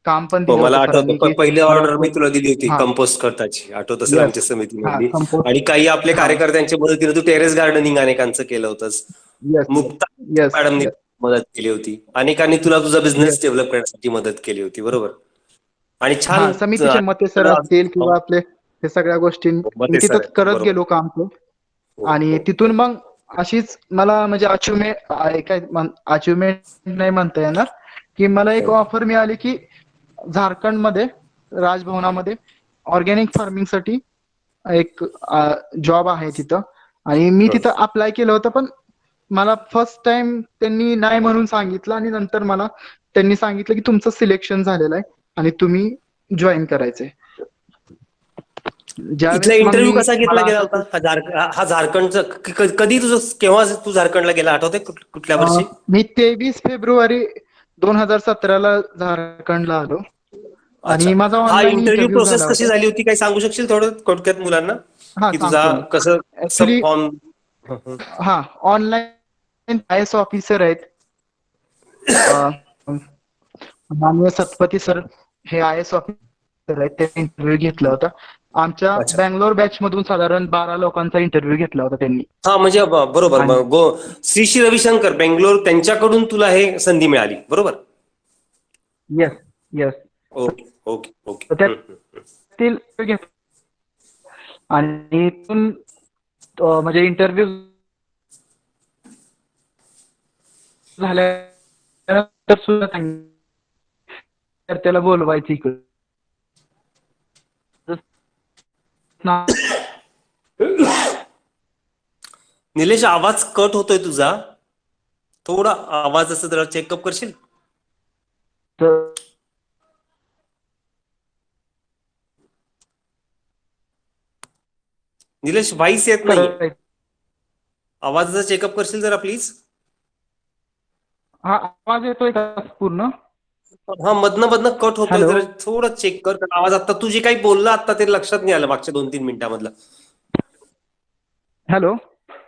काम पण हो दिलं मला होतं आठवतं. सरांनी, की पहिली मला ऑर्डर मी तुला दिली होती हा कंपोस्ट खताची, आठवत असेल येस आमच्या हा समितीमधली. कंपोस्ट आणि काही आपले हा कार्यकर्त्यांच्या मदतीने तू टेरेस गार्डनिंग अनेकांचं केलं होतंस. येस मुक्ता येस मॅडमनी येस मदत केली होती. अनेकांनी तुला तुझा बिझनेस येस डेव्हलप करण्यासाठी मदत केली होती, बरोबर? आणि हा छान समितीचे मते सर असतील हो, किंवा आपले हे सगळ्या गोष्टी मग मी ते सर तिथं आहेत करत बरोबर. गेलो काम ते. हो आणि हो तिथून मग अशीच मला म्हणजे अचिव्हमेंट नाही म्हणता येणार, की मला एक हो. ऑफर मिळाली की झारखंडमध्ये राजभवनामध्ये ऑर्गॅनिक फार्मिंग साठी एक जॉब आहे तिथं. आणि मी हं. तिथं अप्लाय केलं होतं, पण मला फर्स्ट टाइम त्यांनी नाही म्हणून सांगितलं आणि नंतर मला त्यांनी सांगितलं की तुमचं सिलेक्शन झालेलं आहे आणि तुम्ही जॉईन करायचंय. इथला ज्यावेळेस मग इंटरव्ह्यू मी कसा घेतला मला गेला होता? आठवतं हा झारखंडचा कधी तुझं, केव्हा तू झारखंडला गेला आठवते? कुठल्या वर्षी? मी 23 फेब्रुवारी 2017ला झारखंडला आलो. अच्छा. आणि माझा हा ऑनलाईन इंटरव्ह्यू इंटरव्ह्यू प्रोसेस झाला कशी होता. झाली होती, काही सांगू शकशील थोडं थोडक्यात मुलांना? हा की तुझा सांगतो ना. कसं सब ऍक्च्युली फॉर्म. हा ऑनलाईन आय एस ऑफिसर आहेत माननीय सतपती सर, हे आय एस ऑफिसर आहेत. त्यांनी इंटरव्ह्यू घेतला होता. आमच्या अच्छा. बँगलोर बॅच मधून साधारण 12 लोकांचा इंटरव्ह्यू घेतला होता त्यांनी. हा म्हणजे बरोबर. आणि श्री श्री रविशंकर बेंगलोर, त्यांच्याकडून तुला हे संधी मिळाली, बरोबर? Yes yes okay okay okay. त्यातील आणि इथून म्हणजे इंटरव्ह्यू झाल्यानंतर सुद्धा तर त्याला बोलवायचं इकडं. निलेश, आवाज कट होतोय तुझा. थोडा आवाज असं जरा चेकअप करशील? निलेश, व्हॉइस येत नाहीये. आवाज जर चेकअप करशील जरा प्लीज. हा आवाज येतोय का पूर्ण? हा मधनं मधनं कट होतोय, हॅलो जरा थोडं चेक कर. कारण आवाज आता तू जे काही बोलला आता ते लक्षात नाही आलं मागच्या 2-3 मिनिटांमधलं. हॅलो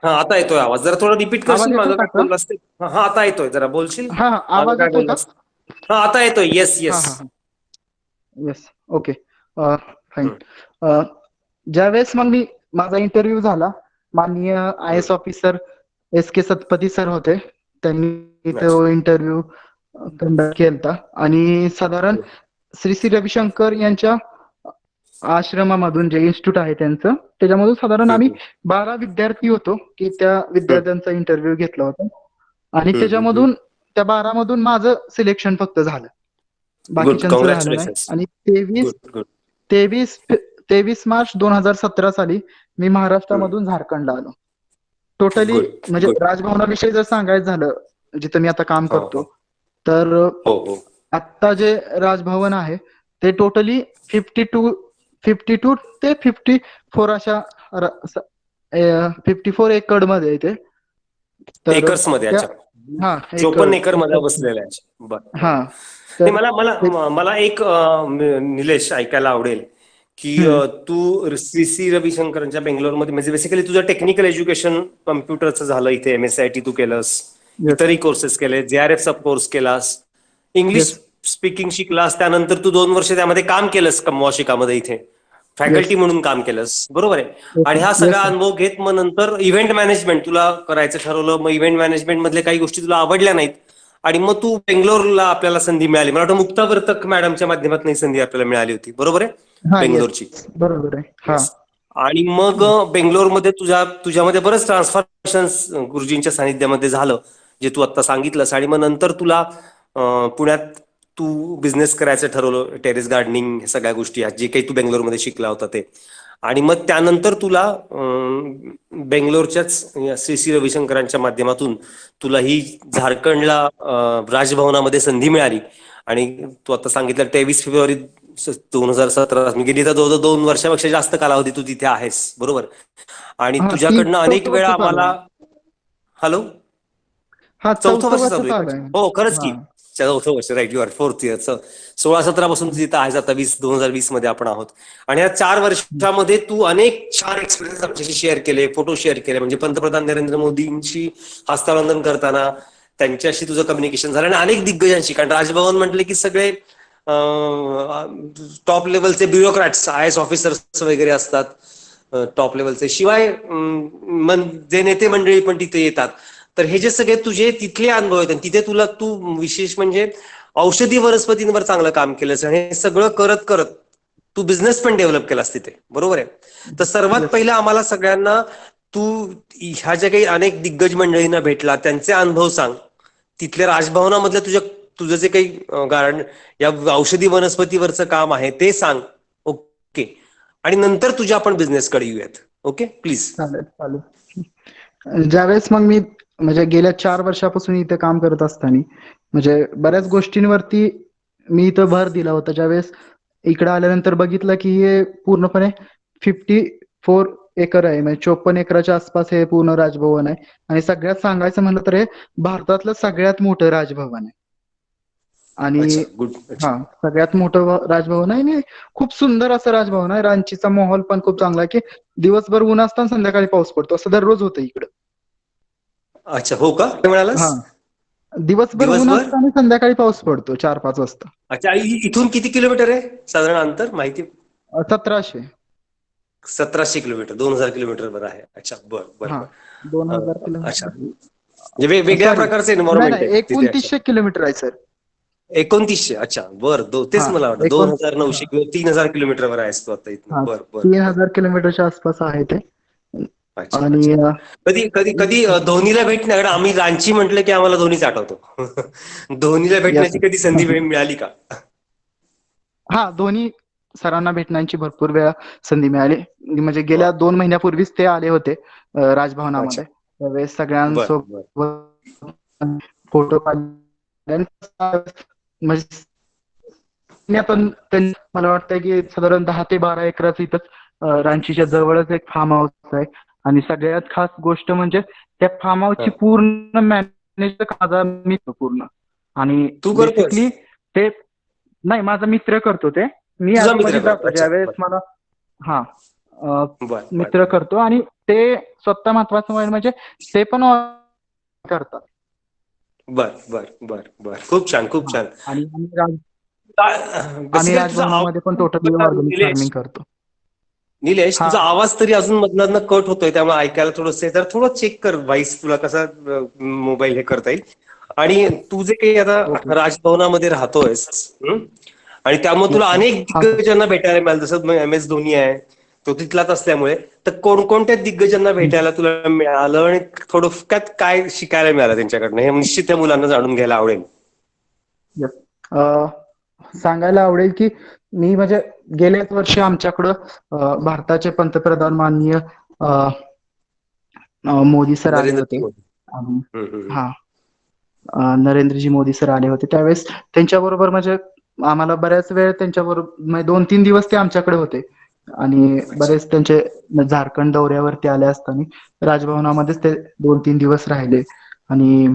हा आता येतोय आवाज. जरा थोडं रिपीट करशील आवाज येतोय मागं का काय आता? बोललास ते? हा आता येतोय, जरा बोलशील हा हा मागं आवाज काय येतोय का? बोललास? हा आता येतोय. येस हा येस. हा हा येस ओके फाईन. ज्यावेळेस मग माझा इंटरव्ह्यू झाला, माननीय I S officer SK Satpathy sir होते. त्यांनी तो इंटरव्ह्यू कंडक्ट केलता. आणि साधारण श्री श्री रविशंकर यांच्या आश्रमामधून जे इन्स्टिट्यूट आहे त्यांचं, त्याच्यामधून साधारण आम्ही 12 विद्यार्थी होतो की त्या विद्यार्थ्यांचा इंटरव्ह्यू घेतला होता. आणि त्याच्यामधून त्या 12 मधून माझं सिलेक्शन फक्त झालं, गुड. बाकीच्यांचं झालं नाही. कॉंग्रॅच्युलेशन्स. आणि गुड गुड. 23 मार्च 2017 साली मी महाराष्ट्रामधून झारखंडला आलो. टोटली गुड म्हणजे गुड. राजभवनाविषयी जर सांगायचं झालं, जिथं मी आता काम हो करतो, हो तर हो हो. आत्ता जे राजभवन आहे ते टोटली 52 ते 54 अशा 54 एकड मध्ये आहे ते. तर एकर्स मध्ये? त्या अच्छा. हा 54 एकड एकर मध्ये एकर बसलेला आहे. बरं बरं. हा नाही, तर मला ते मला मला एक निलेश ऐकायला आवडेल की हम्म तू श्री श्री रविशंकरांच्या बेंगलोरमध्ये, म्हणजे बेसिकली तुझं टेक्निकल एज्युकेशन कम्प्युटरचं झालं इथे, MSIT तू केलंस, येस इतरही कोर्सेस केले, JRF चा कोर्स केलास, इंग्लिश येस स्पीकिंग शिकलास, त्यानंतर तू 2 वर्ष त्यामध्ये काम केलंस कमवाशिकामध्ये इथे फॅकल्टी येस म्हणून काम केलंस, बरोबर आहे? आणि हा येस सगळा सर अनुभव घेत मग नंतर इव्हेंट मॅनेजमेंट तुला करायचं ठरवलं. मग इव्हेंट मॅनेजमेंट मधले काही गोष्टी तुला आवडल्या नाहीत आणि मग तू बेंगलोरला आपल्याला संधी मिळाली. मला वाटतं मुक्ता वर्तक मॅडमच्या माध्यमातून ही संधी आपल्याला मिळाली होती, बरोबर आहे? हा येस बेंगलोरची. बरोबर आहे हा येस. आणि मग बेंगलोरमध्ये तुझ्यामध्ये बरंच ट्रान्सफॉर्मेशन गुरुजींच्या सानिध्यामध्ये झालं, जे तू आता सांगितलंस. आणि मग नंतर तुला पुण्यात तू बिझनेस करायचं ठरवलं, टेरेस गार्डनिंग, सगळ्या गोष्टी जे काही तू बेंगलोरमध्ये शिकला होता ते. आणि मग त्यानंतर तुला बेंगलोरच्याच श्री श्री रविशंकरांच्या माध्यमातून तुला ही झारखंडला राजभवनामध्ये संधी मिळाली. आणि तू आता सांगितलं 23 फेब्रुवारी 2017 मी गेली तर जवळजवळ 2 वर्षापेक्षा जास्त कालावधी तू तिथे आहेस, बरोबर. आणि हा तुझ्याकडनं अनेक चौथं वर्ष वेळा चालू आम्हाला, आहे. हॅलो, हा चौथं वर्ष वर्ष चालू चालू आहे. आहे. हो खरंच हा की, चौथं वर्ष, right, you R 4th year. 16-17 पासून तिथं आहेस, आता 2020 मध्ये आपण आहोत. आणि या 4 वर्षामध्ये तू अनेक छान एक्सपिरियन्स आमच्याशी शेअर केले, फोटो शेअर केले. म्हणजे पंतप्रधान नरेंद्र मोदींशी हस्तांदोलन करताना त्यांच्याशी तुझं कम्युनिकेशन झालं, आणि अनेक दिग्गजांशी. कारण राजभवन म्हटले की सगळे टॉप लेवलचे ब्युरोक्रॅट्स, IAS ऑफिसर्स वगैरे असतात टॉप लेवलचे. शिवाय जे नेते मंडळी पण तिथे येतात. तर हे जे सगळे तुझे तिथले अनुभव आहेत, तिथे तू विशेष म्हणजे औषधी वनस्पतींवर चांगलं काम केलंस, आणि हे सगळं करत करत तू बिझनेस पण डेव्हलप केलास तिथे, बरोबर आहे. तर सर्वात येस. पहिलं आम्हाला सगळ्यांना तू ह्या ज्या काही अनेक दिग्गज मंडळींना भेटला त्यांचे अनुभव सांग. तिथल्या राजभवनामधलं तुझं जे काही गार्डन या औषधी वनस्पतीवरचं काम आहे ते सांग. ओके. आणि नंतर तुझ्या आपण बिझनेसकडे येऊयात. Okay, please. चालेल चालेल. ज्यावेळेस मग मी म्हणजे गेल्या 4 वर्षापासून इथे काम करत असताना म्हणजे बऱ्याच गोष्टींवरती मी इथं भर दिला होता. ज्यावेळेस इकडे आल्यानंतर बघितलं की हे पूर्णपणे 54 एकर आहे, म्हणजे 54 एकराच्या आसपास हे पूर्ण राजभवन आहे. आणि सगळ्यात सांगायचं म्हणलं तर हे भारतातलं सगळ्यात मोठं राजभवन आहे. अच्छा, आणि गुड. अच्छा. हा, सगळ्यात मोठं राजभवन आहे आणि खूप सुंदर असं राजभवन आहे. रांचीचा माहोल पण खूप चांगला आहे की दिवसभर ऊन असतं आणि संध्याकाळी पाऊस पडतो, असं दररोज होतं इकडं. अच्छा, हो का, काय हा, म्हणालास? दिवसभर ऊन दिवसभर. असतं आणि संध्याकाळी पाऊस पडतो 4-5 वाजता. अच्छा, इथून किती किलोमीटर आहे साधारण अंतर, माहिती? 1700. 1700 किलोमीटर, 2000 किलोमीटर वर आहे. अच्छा, बर बर हा, बर. 2000 अच्छा, किलोमीटर. म्हणजे वेगवेगळ्या सॉरी, प्रकारचे नाही एन्व्हायरमेंट नाही, आहे तिथे. अच्छा, 2900 किलोमीटर आहे सर. 2900. अच्छा, बर. तेच हा, मला वाटतं एकूण 2900 किंवा 3000 किलोमीटरवर आहेस तू आता इथनं. हा, बर बर तीन बर. हजार किलोमीटरच्या आसपास आहे ते. अच्छा आणि अच्छा. कधी कधी कधी धोनीला भेटण्याकडे, आम्ही रांची म्हटलं की आम्हाला धोनीच आठवतो. धोनीला येस. भेटण्याची कधी संधी मिळाली का? हा, दोन्ही सरांना भेटण्याची भरपूर वेळा संधी मिळाली. म्हणजे वा. गेल्या 2 महिन्यापूर्वीच ते आले होते अच्छा. राजभवनामध्ये. त्यावेळेस बर बर. सगळ्यांसोबत फोटो काढले. म्हणजे मला वाटतंय की साधारण 10 ते 12 एकराचं इथं रांचीच्या जवळच एक फार्म हाऊस आहे. आणि सगळ्यात खास गोष्ट म्हणजे त्या फार्म हाऊसची हा. पूर्ण मॅनेज माझा मित्र पूर्ण. आणि तू करतोस? बेसिकली ते, नाही, माझा मित्र करतो ते. मी तुझा आधी-मधी मित्र करतो. जातो अच्छा, ज्यावेळेस बर मला, हा, अ, बर बर मित्र बर. करतो. आणि ते स्वतः महत्वाचं म्हणजे ते पण करतात. बर बर बर बर. खूप छान, खूप हा, छान. आणि आम्ही बेसिकली तुझा राजभवनामध्ये पण टोटली आवाज, ऑर्गॅनिक निलेश, फार्मिंग करतो. निलेश, हा, तुझा आवाज तरी अजून मधनं कट होतोय, त्यामुळे ऐकायला थोडंसं जर थोडं चेक कर व्हॉइस, तुला कसा मोबाईल हे करता येईल. आणि तू जे काही ओके. आता राजभवनामध्ये राहतोयस, आणि त्यामुळे तुला येस सर. अनेक हा सर. दिग्गजांना भेटायला मिळालं, जसं MS धोनी आहे, तो तिथलाच असल्यामुळे. तर कोणकोणत्या दिग्गजांना भेटायला तुला मिळालं, आणि थोडक्यात काय शिकायला मिळालं त्यांच्याकडनं, हे निश्चित त्या मुलांना जाणून घ्यायला आवडेल. येस. सांगायला आवडेल की मी म्हणजे गेल्याच वर्षी आमच्याकडं भारताचे पंतप्रधान माननीय मोदी सर आले नरेंद्र होते. मोदी. आणि हम्म, हम्म, हा, नरेंद्रजी मोदी सर आले होते. त्यावेळेस त्यांच्याबरोबर म्हणजे आम्हाला बऱ्याच वेळ त्यांच्याबरोबर म्हणजे 2-3 दिवस ते आमच्याकडे होते. आणि अच्छा. बरेच त्यांचे झारखंड दौऱ्यावरती आले असताना राजभवनामध्येच ते 2-3 दिवस राहिले. आणि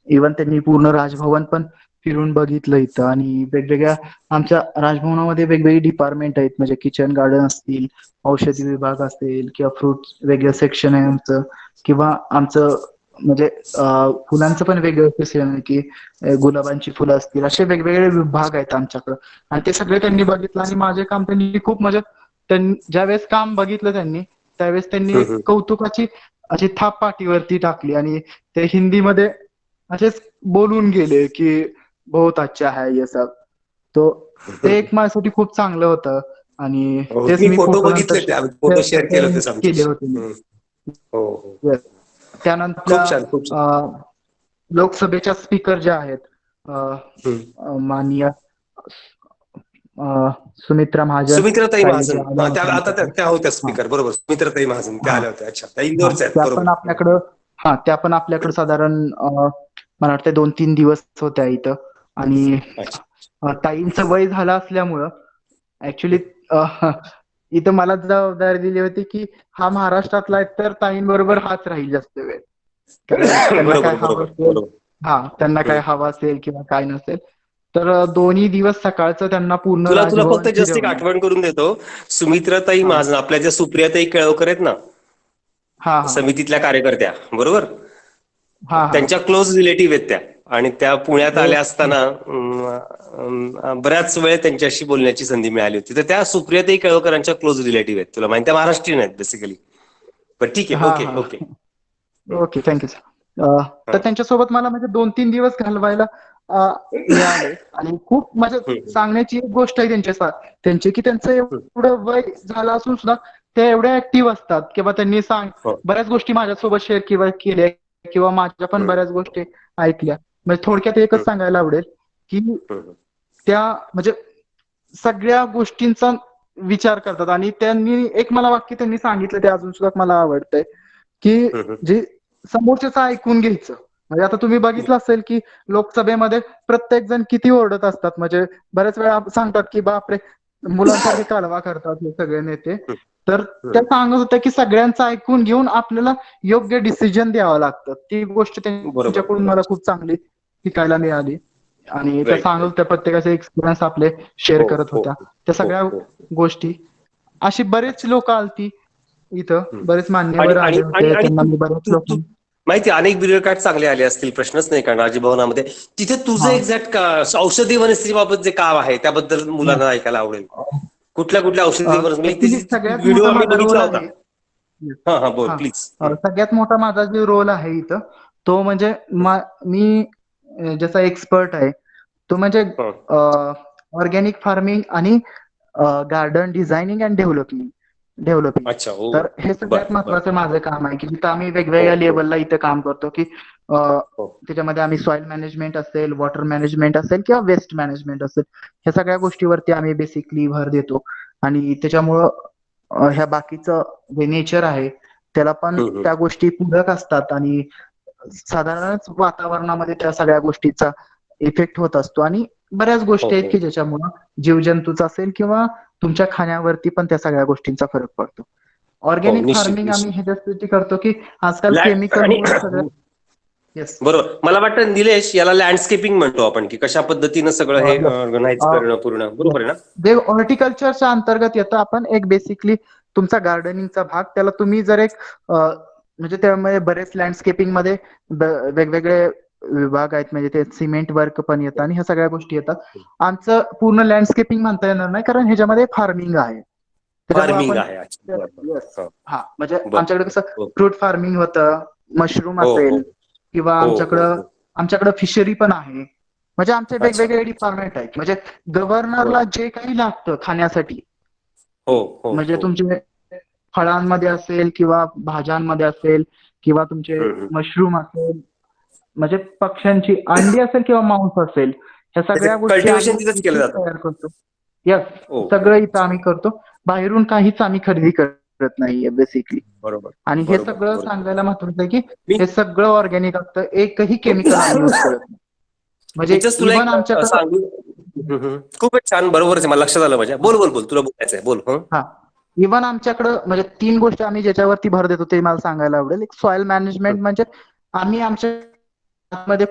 इव्हन त्यांनी पूर्ण राजभवन पण फिरून बघितलं इथं. आणि वेगवेगळ्या आमच्या राजभवनामध्ये वेगवेगळी डिपार्टमेंट आहेत, म्हणजे किचन गार्डन असतील, औषधी विभाग असेल, किंवा फ्रूट्स वेगळं सेक्शन आहे आमचं, किंवा आमचं म्हणजे फुलांचं पण वेगळं सेक्शन आहे की गुलाबांची फुलं असतील, असे वेगवेगळे विभाग आहेत आमच्याकडं. आणि ते सगळे त्यांनी बघितलं. आणि माझे काम त्यांनी खूप म्हणजे ज्यावेळेस काम बघितलं त्यांनी, त्यावेळेस त्यांनी हम्म, एक कौतुकाची अशी थाप पाठीवरती टाकली. आणि ते हिंदीमध्ये असेच बोलून गेले की बहुत अच्छा है ये सब. तो ते हम्म. एक माझ्यासाठी खूप चांगलं होतं. आणि हो, तेच मी मी फोटो फोटो नंतर बघितले, त्या फोटो शेअर केले होतेस केले आमच्याशी. होते मी. हो हो. Yes. त्यानंतर खूप छान, खूप छान. लोकसभेच्या स्पीकर ज्या आहेत हम्म. माननीय सुमित्रा महाजन सुमित्राताई ताई ज्या महाजन, आल्या त्या होत्या आता आमच्याकडे. त्या होत्या हा स्पीकर, बरोबर, सुमित्राताई महाजन त्या हा आल्या होत्या. अच्छा, त्या हा इंदोरच्या आहेत, त्या पण बरोबर. आपल्याकडं त्या पण आपल्याकडं साधारण मला वाटतं 2-3 दिवस होत्या इथं. आणि अच्छा. ताईंचं वय झालं असल्यामुळं ऍक्च्युली इथं मला जबाबदारी दिली होती की हा महाराष्ट्रातला आहे तर ताईंबरोबर हाच राहील जास्त वेळ. कारण त्यांना काय बरोबर हवं बरोबर असेल, बरोबर. त्यांना काय हम्म. हवं असेल किंवा काय नसेल तर दोन्ही दिवस सकाळचं त्यांना पूर्ण तुला तुला फक्त राजभवन जस्ट एक फिरवणं. आठवण करून देतो. सुमित्राताई हा महाजन आपल्या ज्या सुप्रियाताई केळवकर आहेत ना, हा हा समितीतल्या कार्यकर्त्या, बरोबर, हा हा त्यांच्या क्लोज रिलेटिव्ह आहेत त्या. आणि त्या पुण्यात आल्या ओके असताना बऱ्याच वेळ त्यांच्याशी बोलण्याची संधी मिळाली होती. तर त्या सुप्रियाताई केळवकरांच्या क्लोज रिलेटिव्ह आहेत. तुला माहिती आहे, महाराष्ट्रीयन आहेत बेसिकली. पण ठीक आहे, हा ओके हा ओके. हम्म. Okay thank you sir. तर हा. त्यांच्यासोबत मला म्हणजे 2-3 दिवस घालवायला मिळाले आणि खूप म्हणजे हम्म. सांगण्याची एक गोष्ट आहे त्यांची की त्यांचं हम्म. एवढं वय झालं असून सुद्धा ते एवढे ऍक्टिव्ह असतात किंवा त्यांनी हो. बऱ्याच गोष्टी माझ्यासोबत शेअर केल्या किंवा माझ्या पण हम्म. बऱ्याच गोष्टी ऐकल्या. म्हणजे थोडक्यात एकच हम्म. सांगायला आवडेल की हम्म. त्या म्हणजे सगळ्या गोष्टींचा विचार करतात. आणि त्यांनी एक मला वाक्य त्यांनी सांगितलं ते अजून सुद्धा मला आवडतंय की हम्म. जे समोरच्याचं ऐकून घ्यायचं. म्हणजे आता तुम्ही बघितलं असेल की लोकसभेमध्ये प्रत्येक जण किती ओरडत असतात. म्हणजे बऱ्याच वेळा सांगतात की बापरे मुलांसारखे कालवा करतात हे सगळे नेते. तर त्या हम्म. सांगत होत्या की सगळ्यांचं ऐकून घेऊन आपल्याला योग्य डिसिजन द्यावं लागतं. ती गोष्ट बरोबर त्यांच्याकडून मला बरोबर. खूप चांगली शिकायला मिळाली. आणि त्या राईट सांगत राईट. होत्या प्रत्येकाचे एक्सपिरियन्स आपले शेअर हो करत हो होत्या. त्या हो सगळ्या हो. गोष्टी अशी बरेच अच्छा. लोक आलती इथं, हम्म. बरेच आणि मान्यवर आणि आले आणि होते. आणि त्यांना तू मी बऱ्याच तू तू लोकांना माहिती आहे, अनेक ब्युरोक्रॅट चांगले आले असतील, प्रश्नच नाही. कारण राजभवनामध्ये तिथे तुझं हा एक्झॅक्ट औषधी वनस्पतीबाबत जे काम आहे त्याबद्दल मुलांना ऐकायला आवडेल. कुठल्या कुठल्या औषधी वनस्पती, ऍक्च्युली त्याची सगळ्यात व्हिडिओ मोठा आम्ही माझा बघितला रोल होता. आहे. हा हा, बोल हा प्लीज. सगळ्यात मोठा माझा जो रोल आहे इथं तो म्हणजे मी जसा एक्सपर्ट आहे तो म्हणजे ऑर्गॅनिक फार्मिंग आणि गार्डन डिझायनिंग अँड डेव्हलपिंग. अच्छा. हो. तर हे बर सगळ्यात बर. महत्वाचं माझं काम आहे की जिथं आम्ही हो वेगवेगळ्या हो लेवलला इथं काम करतो की हो. त्याच्यामध्ये आम्ही सॉइल मॅनेजमेंट असेल, वॉटर मॅनेजमेंट असेल किंवा वेस्ट मॅनेजमेंट असेल, ह्या सगळ्या गोष्टीवरती आम्ही बेसिकली भर देतो. आणि त्याच्यामुळं ह्या बाकीचं जे नेचर आहे त्याला पण हम्म. त्या गोष्टी पूरक असतात. आणि साधारणच वातावरणामध्ये त्या सगळ्या गोष्टीचा इफेक्ट होत असतो. आणि बऱ्याच हो गोष्टी आहेत हो की ज्याच्यामुळं जीवजंतूचा असेल किंवा तुमच्या खाण्यावरती पण त्या सगळ्या गोष्टींचा फरक पडतो. हो. ऑर्गॅनिक निश्चित फार्मिंग आम्ही निश्चित. ह्याच्यासाठी करतो की आजकाल लँड आणि केमिकलमुळे सगळं. येस. बरोबर. मला वाटतं निलेश, याला लँडस्केपिंग म्हणतो आपण, की कशा पद्धतीनं सगळं हे ऑर्गनाईज करणं पूर्ण, बरोबर आहे ना? जे हॉर्टिकल्चरच्या अंतर्गत येतं. आपण एक बेसिकली तुमचा गार्डनिंगचा भाग त्याला तुम्ही जर एक म्हणजे त्यामध्ये बरेच लँडस्केपिंग मध्ये वेगवेगळे विभाग आहेत. म्हणजे ते सिमेंट वर्क पण येतं आणि ह्या सगळ्या गोष्टी येतात. आमचं पूर्ण लँडस्केपिंग म्हणता येणार नाही कारण ह्याच्यामध्ये फार्मिंग आहे. त्याच्यामुळे फार्मिंग आपण आहे. अच्छा. बरं येस बरं. हा म्हणजे बरं आमच्याकडे कसं बरं. फ्रूट फार्मिंग होतं, मशरूम हो हो असेल किंवा हो हो हो. आमच्याकडं फिशरी पण आहे. म्हणजे आमचे अच्छा. वेगवेगळे डिपार्टमेंट आहेत. म्हणजे गव्हर्नरला बरं. जे काही लागतं खाण्यासाठी, हो हो म्हणजे हो. तुमचे फळांमध्ये असेल किंवा भाज्यांमध्ये असेल किंवा तुमचे हम्म. मशरूम असेल, म्हणजे पक्ष्यांची अंडी असेल किंवा मांस असेल, ह्या सगळ्या त्याचं गोष्टी आम्ही कल्टिव्हेशन तिथंच केलं इथेच जातं. तयार करतो. यस, हो हो. सगळं इथं अच्छा. आम्ही करतो. बाहेरून काहीच आम्ही खरेदी करत नाहीये बेसिकली. बरोबर आणि हे बरोबर सगळं बरोबर. सांगायला महत्वाचं आहे की मी हे सगळं ऑर्गॅनिक असतं. एकही केमिकल आम्ही युज करत नाही. मी म्हणजे जस्ट तुला इव्हन एक आमच्याकडं सांगू. खूपच छान, बरोबरच आहे, मला लक्षात आलं माझ्या. बोल बोल बोल, तुला बोलायचं आहे, बोल. हा इव्हन आमच्याकडं म्हणजे 3 गोष्टी आम्ही ज्याच्यावरती भर देतो ते मला सांगायला आवडेल. एक सॉइल मॅनेजमेंट म्हणजे आम्ही आमच्या मध्ये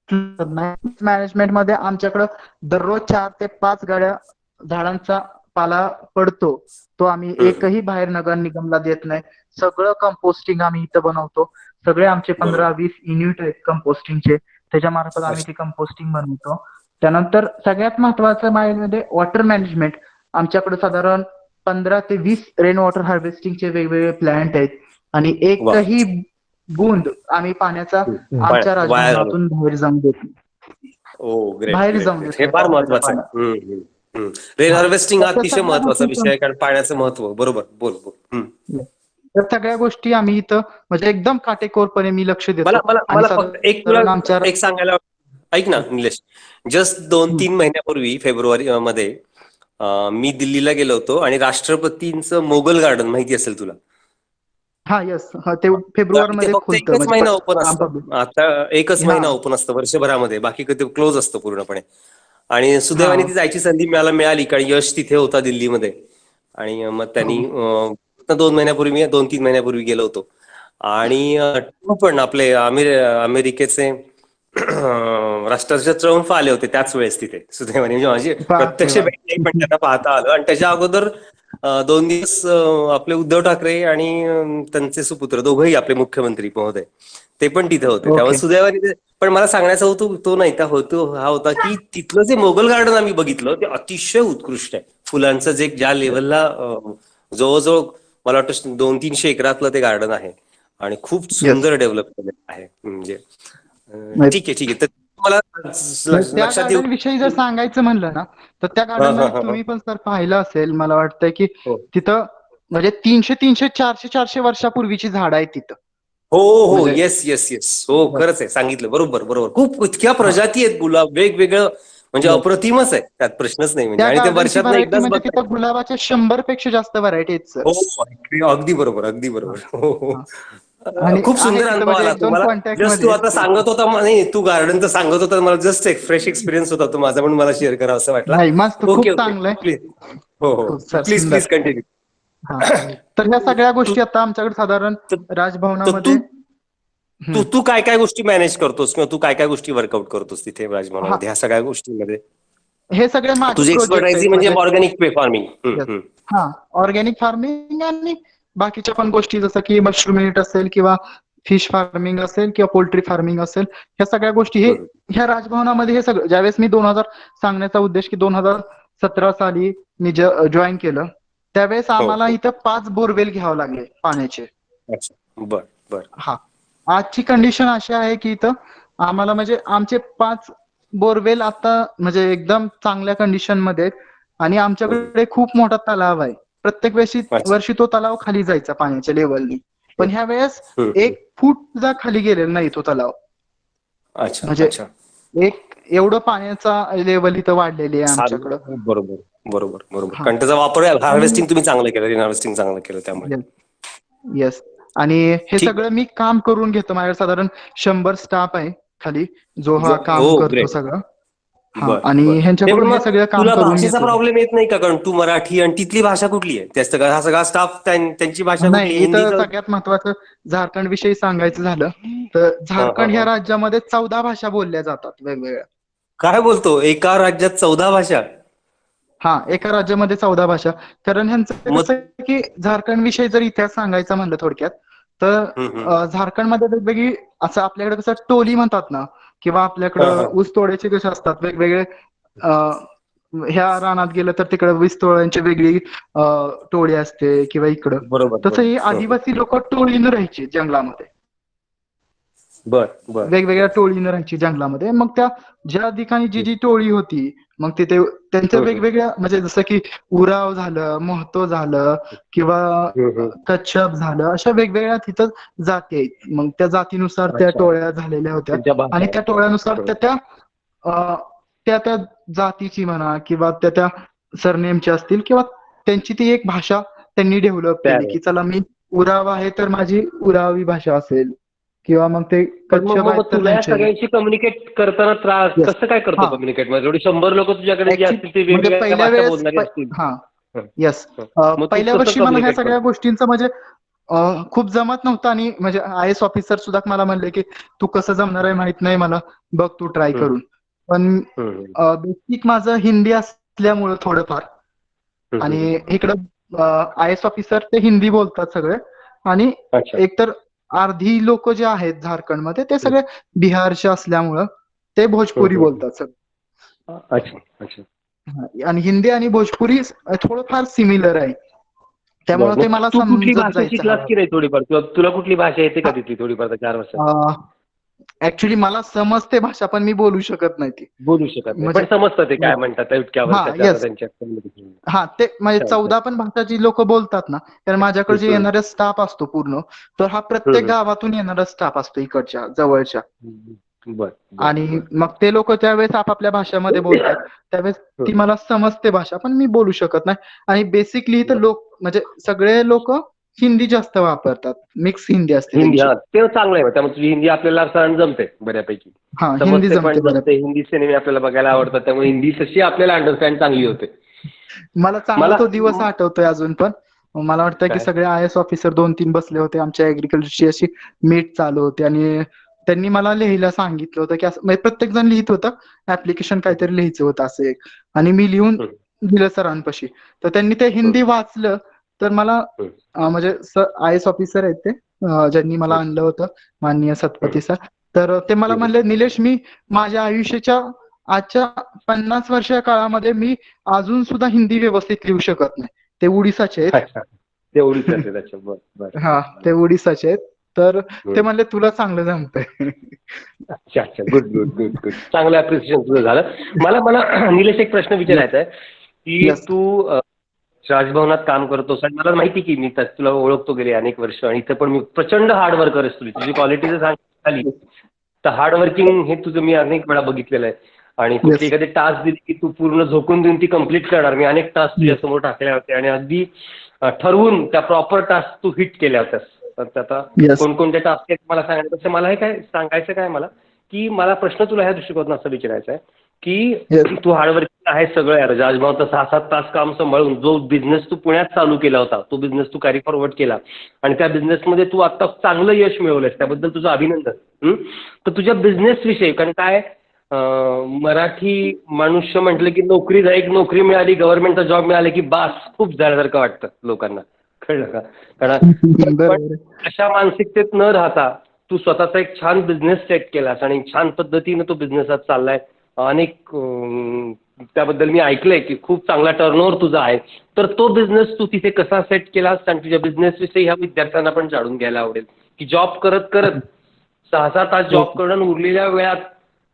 मॅनेजमेंट मध्ये आमच्याकडं दररोज 4 ते 5 गाड्या झाडांचा पाला पडतो. तो आम्ही एकही बाहेर नगर निगमला देत नाही. सगळं कंपोस्टिंग आम्ही इथं बनवतो. सगळे आमचे बरोबर. 15-20 युनिट आहेत कंपोस्टिंगचे. त्याच्यामार्फत आम्ही अच्छा. ते कंपोस्टिंग बनवतो. त्यानंतर सगळ्यात महत्वाचं माझ्यामध्ये वॉटर मॅनेजमेंट. आमच्याकडे साधारण 15 ते 20 रेन वॉटर हार्वेस्टिंगचे वेगवेगळे प्लॅन्ट आहेत. आणि वा. एकही बूंद आम्ही पाण्याचा आमच्या वाया घालवत. राजभवनातून बाहेर जाऊन देत नाही. ओ, ग्रेट बाहेर ग्रेट जाऊन ग्रेट. देत हे नाही फार पावसाच्या महत्वाचं पाण्यात. आहे. रेन हा हार्वेस्टिंग तर हा त्या अतिशय सगळ्या महत्वाचा विषय गोष्टीचं आहे, कारण पाण्याचं महत्व. बरोबर, बोल बोल. तर सगळ्या गोष्टी आम्ही इथं म्हणजे एकदम काटेकोरपणे मी लक्ष मला देतो. मला आणि मला फक्त एक तुला साधारण आमच्या एक सांगायला ऐक ना निलेश, जस्ट 2-3 महिन्यापूर्वी फेब्रुवारी मध्ये मी दिल्लीला गेलो होतो आणि राष्ट्रपतींचं मोगल गार्डन माहिती असेल तुला. हा येस, ते फेब्रुवारी ते मध्ये फक्त खुलतं एकच म्हणजे महिना ओपन आम असतं. पब्लिक. आता एकच हा महिना ओपन असतं वर्षभरामध्ये, बाकी ते क्लोज असतं पूर्णपणे. आणि हा सुदैवाने ती जायची संधी मला मिळाली, कारण यश तिथे होता दिल्लीमध्ये. आणि मग त्यांनी हो. 2 महिन्यापूर्वी, मी 2-3 महिन्यापूर्वी गेलो होतो. आणि पण आपले अमेरिकेचे राष्ट्राध्यक्ष ट्रम्प आले होते त्याच वेळेस तिथे सुदैवाने. म्हणजे माझी बापरे प्रत्यक्ष बाप. भेट नाही, पण त्यांना पाहता आलं. आणि त्याच्या अगोदर 2 दिवस आपले उद्धव ठाकरे आणि त्यांचे सुपुत्र दोघंही आपले मुख्यमंत्री महोदय ते पण तिथे होते. त्यामुळे ओके. सुदैवाने पण मला सांगण्याचा होतो तो नाही त्या होतो हा होता की तिथलं जे मोगल गार्डन आम्ही बघितलं ते अतिशय उत्कृष्ट आहे. फुलांचं जे ज्या लेवलला जवळजवळ मला वाटतं 200-300 एकरातलं ते गार्डन आहे आणि खूप येस. सुंदर डेव्हलप केलेलं आहे. म्हणजे ठीक आहे ठीक आहे. तर मला त्या लक्षात येऊ. गार्डन विषयी जर सांगायचं म्हणलं ना, तर त्या हा गार्डन हा मध्ये हा हा. तुम्ही पण सर पाहिलं असेल, मला वाटतंय की हो तिथं म्हणजे 300, 400 वर्षापूर्वीची झाडं आहेत तिथं. हो हो, म्हणजे येस येस येस, हो खरंच आहे, सांगितलं बरोबर बरोबर. खूप इतक्या हा प्रजाती आहेत गुलाब वेगवेगळं, म्हणजे येस. अप्रतिमच आहे, त्यात प्रश्नच नाही. म्हणजे त्या आणि ते गार्डनची वर्षातनं व्हरायटी एकदाच म्हणजे बघताय. तिथं गुलाबाच्या 100 पेक्षा जास्त व्हरायटी आहेत सर. हो अगदी बरोबर अगदी हा बरोबर. हो हो. हा. आणि खूप आहे सुंदर तिथं अनुभव म्हणजे आला 1-2 तुम्हाला. कॉन्टॅक्ट जस्ट तू मध्ये आता आहेत. सांगत होता नाही, तू गार्डनचं सांगत होता, मला जस्ट एक फ्रेश एक्सपिरियन्स होता तो माझा, म्हणून मला शेअर करावा असं वाटला. नाही मस्त, ओके खूप ओके चांगलं प्लीज. आहे. हो हो खूप सर प्लीज सुंदर. Please continue. हा. तर ह्या सगळ्या तू गोष्टी आता आमच्याकडे साधारण तर तर राजभवनामध्ये. तू तू हम्म. तू काय काय गोष्टी मॅनेज करतोस, किंवा तू काय काय गोष्टी वर्कआउट करतोस तिथे हा, राजभवनामध्ये, ह्या सगळ्या गोष्टींमध्ये हे सगळे माझे तुझी प्रोजेक्ट एक्सपर्टायझी आहेत म्हणजे म्हणजे. Organic farming. Yes. हा, ऑर्गॅनिक फार्मिंग आणि बाकीच्या पण गोष्टी जसं की मशरूम इट असेल किंवा फिश फार्मिंग असेल किंवा पोल्ट्री फार्मिंग असेल, ह्या सगळ्या गोष्टी हे ह्या राजभवनामध्ये हे सगळं ज्यावेळेस मी 2000 सांगण्याचा उद्देश की 2017 साली मी जॉईन केलं, त्यावेळेस हो आम्हाला हो. इथं 5 बोरवेल घ्यावे लागले पाण्याचे. अच्छा. बर बर. हा, आजची कंडिशन अशी आहे की इथं आम्हाला म्हणजे आमचे 5 बोरवेल आता म्हणजे एकदम चांगल्या कंडिशन मध्ये आहेत. आणि आमच्याकडे खूप मोठा तलाव आहे. प्रत्येक वर्षी अच्छा. वर्षी तो तलाव खाली जायचा पाण्याच्या लेवलनी. पण ह्या वेळेस हम्म. 1 फूट सुद्धा खाली गेलेला नाही तो तलाव. अच्छा म्हणजे अच्छा. एवढं पाण्याचा लेवल इथं वाढलेली आहे आमच्याकडं. बरोबर बरोबर बरोबर, हा. कारण त्याचा वापर आणि हार्वेस्टिंग तुम्ही चांगलं केलं, रिन हार्वेस्टिंग चांगलं केलं त्यामुळे. येस. आणि हे ठीक. सगळं मी काम करून घेतो. माझ्याकडे साधारण 100 स्टाफ आहे खाली, जो हा काम हो करतो ग्रेट. सगळं. हा, बर आणि बर. ते पण ह्यांच्याकडून हे मग सगळं काम तुला करून भाषेचा घेतो. प्रॉब्लेम येत नाही का, कारण तू मराठी आणि तिथली भाषा कुठली आहे, हा सगळा स्टाफ त्यांची भाषा नाही, कुठली आहे, हिंदी इथं का? सगळ्यात महत्वाचं झारखंड विषयी सांगायचं झालं तर हा हा झारखंड ह्या हा. राज्यामध्ये 14 भाषा बोलल्या जातात वेगवेगळ्या. काय बोलतो, एका राज्यात 14 भाषा? हा, एका राज्यामध्ये 14 भाषा. कारण ह्यांचं कसं मग आहे की झारखंड विषयी जर इतिहास सांगायचा म्हणलं थोडक्यात, तर हम्म. झारखंडमध्ये वेगवेगळी असं आपल्याकडे कसं टोली म्हणतात ना, किंवा हा आपल्याकडं हा. ऊस तोड्याचे कसे असतात वेगवेगळे, ह्या रानात गेलं तर तिकडे वीस तोळ्यांची वेगळी टोळी असते किंवा इकडं. बरोबर तसं बरोबर. ही आदिवासी लोक टोळीनं राहायची जंगलामध्ये. बर बर. वेगवेगळ्या टोळीनं राहायची जंगलामध्ये. मग त्या ज्या ठिकाणी जी जी टोळी होती, मग तिथे त्यांच्या हम्म. वेगवेगळ्या म्हणजे जसं की उराव झालं, महतो झालं किंवा हम्म. कच्छप झालं, अशा वेगवेगळ्या तिथं जाती आहेत. मग त्या जातीनुसार त्या अच्छा. टोळ्या झालेल्या होत्या. त्यांच्या आणि भाषा त्या टोळ्यानुसार आहेत. त्या त्या त्या त्या जातीची म्हणा किंवा त्या त्या सरनेमची असतील किंवा त्यांची ती एक भाषा त्यांनी डेव्हलप तयार केली आहे. की चला मी उराव आहे तर माझी उरावी भाषा असेल, किंवा मग ते पण मग कच्छप मग आहेत मग तर तुला या त्यांचे. सगळ्याशी कम्युनिकेट करताना त्रास येस. कसं काय करतो, हा, कम्युनिकेट मध्ये एवढी 100 लोक तुझ्याकडे जी ऍक्च्युली असतील ती म्हणजे वेगवेगळ्या पहिल्या भाषा वेळेस बोलणारी असतील. हा, हं. येस. हं. मग तू पहिल्या कसं वर्षी मला ह्या कम्युनिकेट सगळ्या करतो? गोष्टींचं म्हणजे खूप जमत नव्हतं. आणि म्हणजे आय एस ऑफिसर सुद्धा मला म्हणले की तू कसं जमणार आहे माहित नाही मला, बघ तू ट्राय हं. करून. पण हं. बेसिक माझं हिंदी असल्यामुळं थोडंफार, हं. हं. आणि इकडं आय एस ऑफिसर ते हिंदी बोलतात सगळे. आणि अच्छा. एकतर अर्धी लोक जे आहेत झारखंडमध्ये ते हं. सगळे बिहारचे असल्यामुळं ते हं. भोजपुरी हं. बोलतात सगळे. अच्छा अच्छा. हा, आणि हिंदी आणि भोजपुरी थोडंफार सिमिलर आहे, बरं, त्यामुळे ते मग मला तू कुठली समजत भाषा जायचं शिकलास की नाही थोडीफार, किंवा तुला कुठली भाषा येते का तिथली थोडीफार त्या 4 वर्षात? ऍक्च्युली मला समजते भाषा पण मी बोलू शकत नाही ती. बोलू शकत नाही, म्हणजे पण समजतं ते काय म्हणतात त्या इतक्या हा, वर्षाच्या आता येस. त्यांच्या communication. हा, ते म्हणजे अच्छा अच्छा. 14 पण भाषा जी लोक बोलतात ना, तर माझ्याकडे जे हं. येणारा स्टाफ असतो पूर्ण, तर हा हं. प्रत्येक हं. गावातून येणारा स्टाफ असतो इकडच्या जवळच्या. हं. बर बर आणि बर. मग ते लोक त्यावेळेस आपापल्या भाषेमध्ये बोलतात, त्यावेळेस ती मला समजते भाषा, पण मी बोलू शकत नाही. आणि बेसिकली इथं लोक म्हणजे सगळे लोक हिंदी जास्त वापरतात, मिक्स हिंदी असते हिंदी, त्यांची. हा ते चांगलं आहे. त्यामुळे तुझी हिंदी आपल्याला सगळ्यांना जमते बऱ्यापैकी, हा, हिंदी समजते पण जमते जमते. बऱ्यापैकी. हिंदी सिनेमे आपल्याला बघायला आवडतात, त्यामुळे हिंदी तशी आपल्याला अंडरस्टँड चांगली होते. मला चांगला मला तो दिवस आठवतोय अजून पण. मला वाटतं की काय सगळे IAS ऑफिसर 2-3 बसले होते, आमच्या ऍग्रिकल्चरची अशी मीट चालू होती आणि त्यांनी मला लिहायला सांगितलं होतं की असं म्हणजे प्रत्येक जण लिहित होतं, ऍप्लिकेशन काहीतरी लिहायचं होतं असं एक, आणि मी लिहून हं, दिलं सरांपाशी. तर त्यांनी ते हं, हिंदी वाचलं. तर मला हं, म्हणजे IAS ऑफिसर आहेत ते, ज्यांनी मला हं, आणलं होतं, माननीय हं, सतपती सर. तर ते मला हं. म्हणले, निलेश, मी माझ्या आयुष्याच्या आजच्या 50 वर्षा काळामध्ये मी अजून सुद्धा हिंदी व्यवस्थित लिहू शकत नाही. ते उडीसाचे आहेत. अच्छा, तेवढीच आहे त्याच्या. बर बर हा, बर. ते उडीसाचे आहेत. तर ते हं. म्हणले तुला चांगलं जमतंय. अच्छा अच्छा, गुड गुड गुड गुड, चांगलं अप्रिसिएशन तुझं झालं. मला मला निलेश एक प्रश्न विचारायचा आहे की यस. तू राजभवनात काम करतोस आणि मला माहिती की मी तुला ओळखतो गेले अनेक वर्ष, आणि इथं पण मी प्रचंड हार्डवर्कर आहेस. तुझी क्वालिटी जर सांगितली तर हार्डवर्किंग हे तुझं मी अनेक वेळा बघितलेलं आहे. आणि कुठली येस. एखादी टास्क दिली की तू पूर्ण झोकून देऊन ती कंप्लीट करणार. मी अनेक टास्क तुझ्या समोर टाकल्या होत्या आणि अगदी ठरवून त्या प्रॉपर टास्क तू हिट केल्या होत्यास. तर आता येस. कोणकोणते टास्क आहेत मला सांगायचं. मला हे काय सांगायचं काय मला, की मला प्रश्न तुला ह्या दृष्टिकोनातून असं विचारायचा आहे येस. की तू हार्डवर्किंग आहे सगळं आहे. राजभवनात 6-7 तास काम सांभाळून जो बिझनेस तू पुण्यात चालू केला होता, तो बिझनेस तू कॅरी फॉरवर्ड केला आणि त्या बिझनेसमध्ये तू आता चांगलं यश मिळवलंयस, त्याबद्दल तुझं अभिनंदन. तर तुझ्या बिझनेस विषयी, कारण काय मराठी मनुष्य म्हटलं की नोकरी, एक नोकरी मिळाली, गव्हर्नमेंटचा जॉब मिळाला की बास, खूप झाल्यासारखं वाटतं लोकांना, कळलं का? कारण पण बरोबर. अशा मानसिकतेत न राहता तू स्वतःचा एक छान बिझनेस सेट केलास आणि छान पद्धतीनं तो बिझनेस आज चाललाय. अनेक त्याबद्दल मी ऐकलंय की खूप चांगला टर्नओव्हर तुझा आहे. तर तो बिझनेस तू तिथे कसा सेट केलास आणि तुझ्या बिझनेस विषयी ह्या विद्यार्थ्यांना पण जाणून घ्यायला आवडेल की जॉब करत करत 6-6 तास जॉब करणं आणि उरलेल्या वेळात,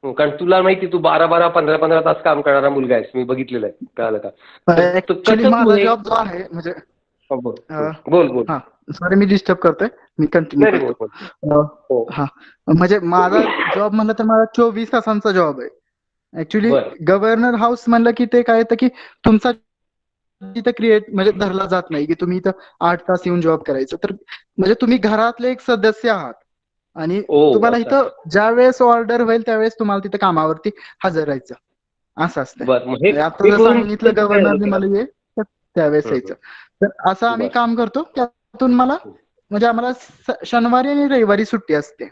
कारण तुला माहिती तू 12-12, 15-15 तास काम करणारा मुलगा आहेस, मी बघितलेलं आहे, कळालं का? तर ऍक्च्युली कसं तू माझा हे जॉब जो आहे म्हणजे बोल अ, बोल बोल. हा, सॉरी मी डिस्टर्ब करतोय, मी कंटिन्यू नाही रे, बोल करतो. बोल. अ, हो. हा, म्हणजे माझा जॉब म्हणलं तर माझा 24 तासांचा जॉब आहे. ऍक्च्युली बर गव्हर्नर हाऊस म्हणलं की ते काय येतं की तुमचा तिथं क्रिएट म्हणजे धरला जात नाही की तुम्ही इथं 8 तास येऊन जॉब करायचं. तर म्हणजे तुम्ही घरातले एक सदस्य आहात आणि ओ तुम्हाला अच्छा इथं अच्छा. ज्या वेळेस ऑर्डर होईल त्यावेळेस तुम्हाला तिथं कामावरती हजर राहायचं, असं असतंय. बर, मग हे म्हणजे आता हे जर करून सांगितलं काय झालं गव्हर्नरने तुला? मला ये, तर त्यावेळेस हं, हं. यायचं. तर असं आम्ही बर. काम करतो. त्यातून मला हं. म्हणजे आम्हाला शनिवारी आणि रविवारी सुट्टी असते.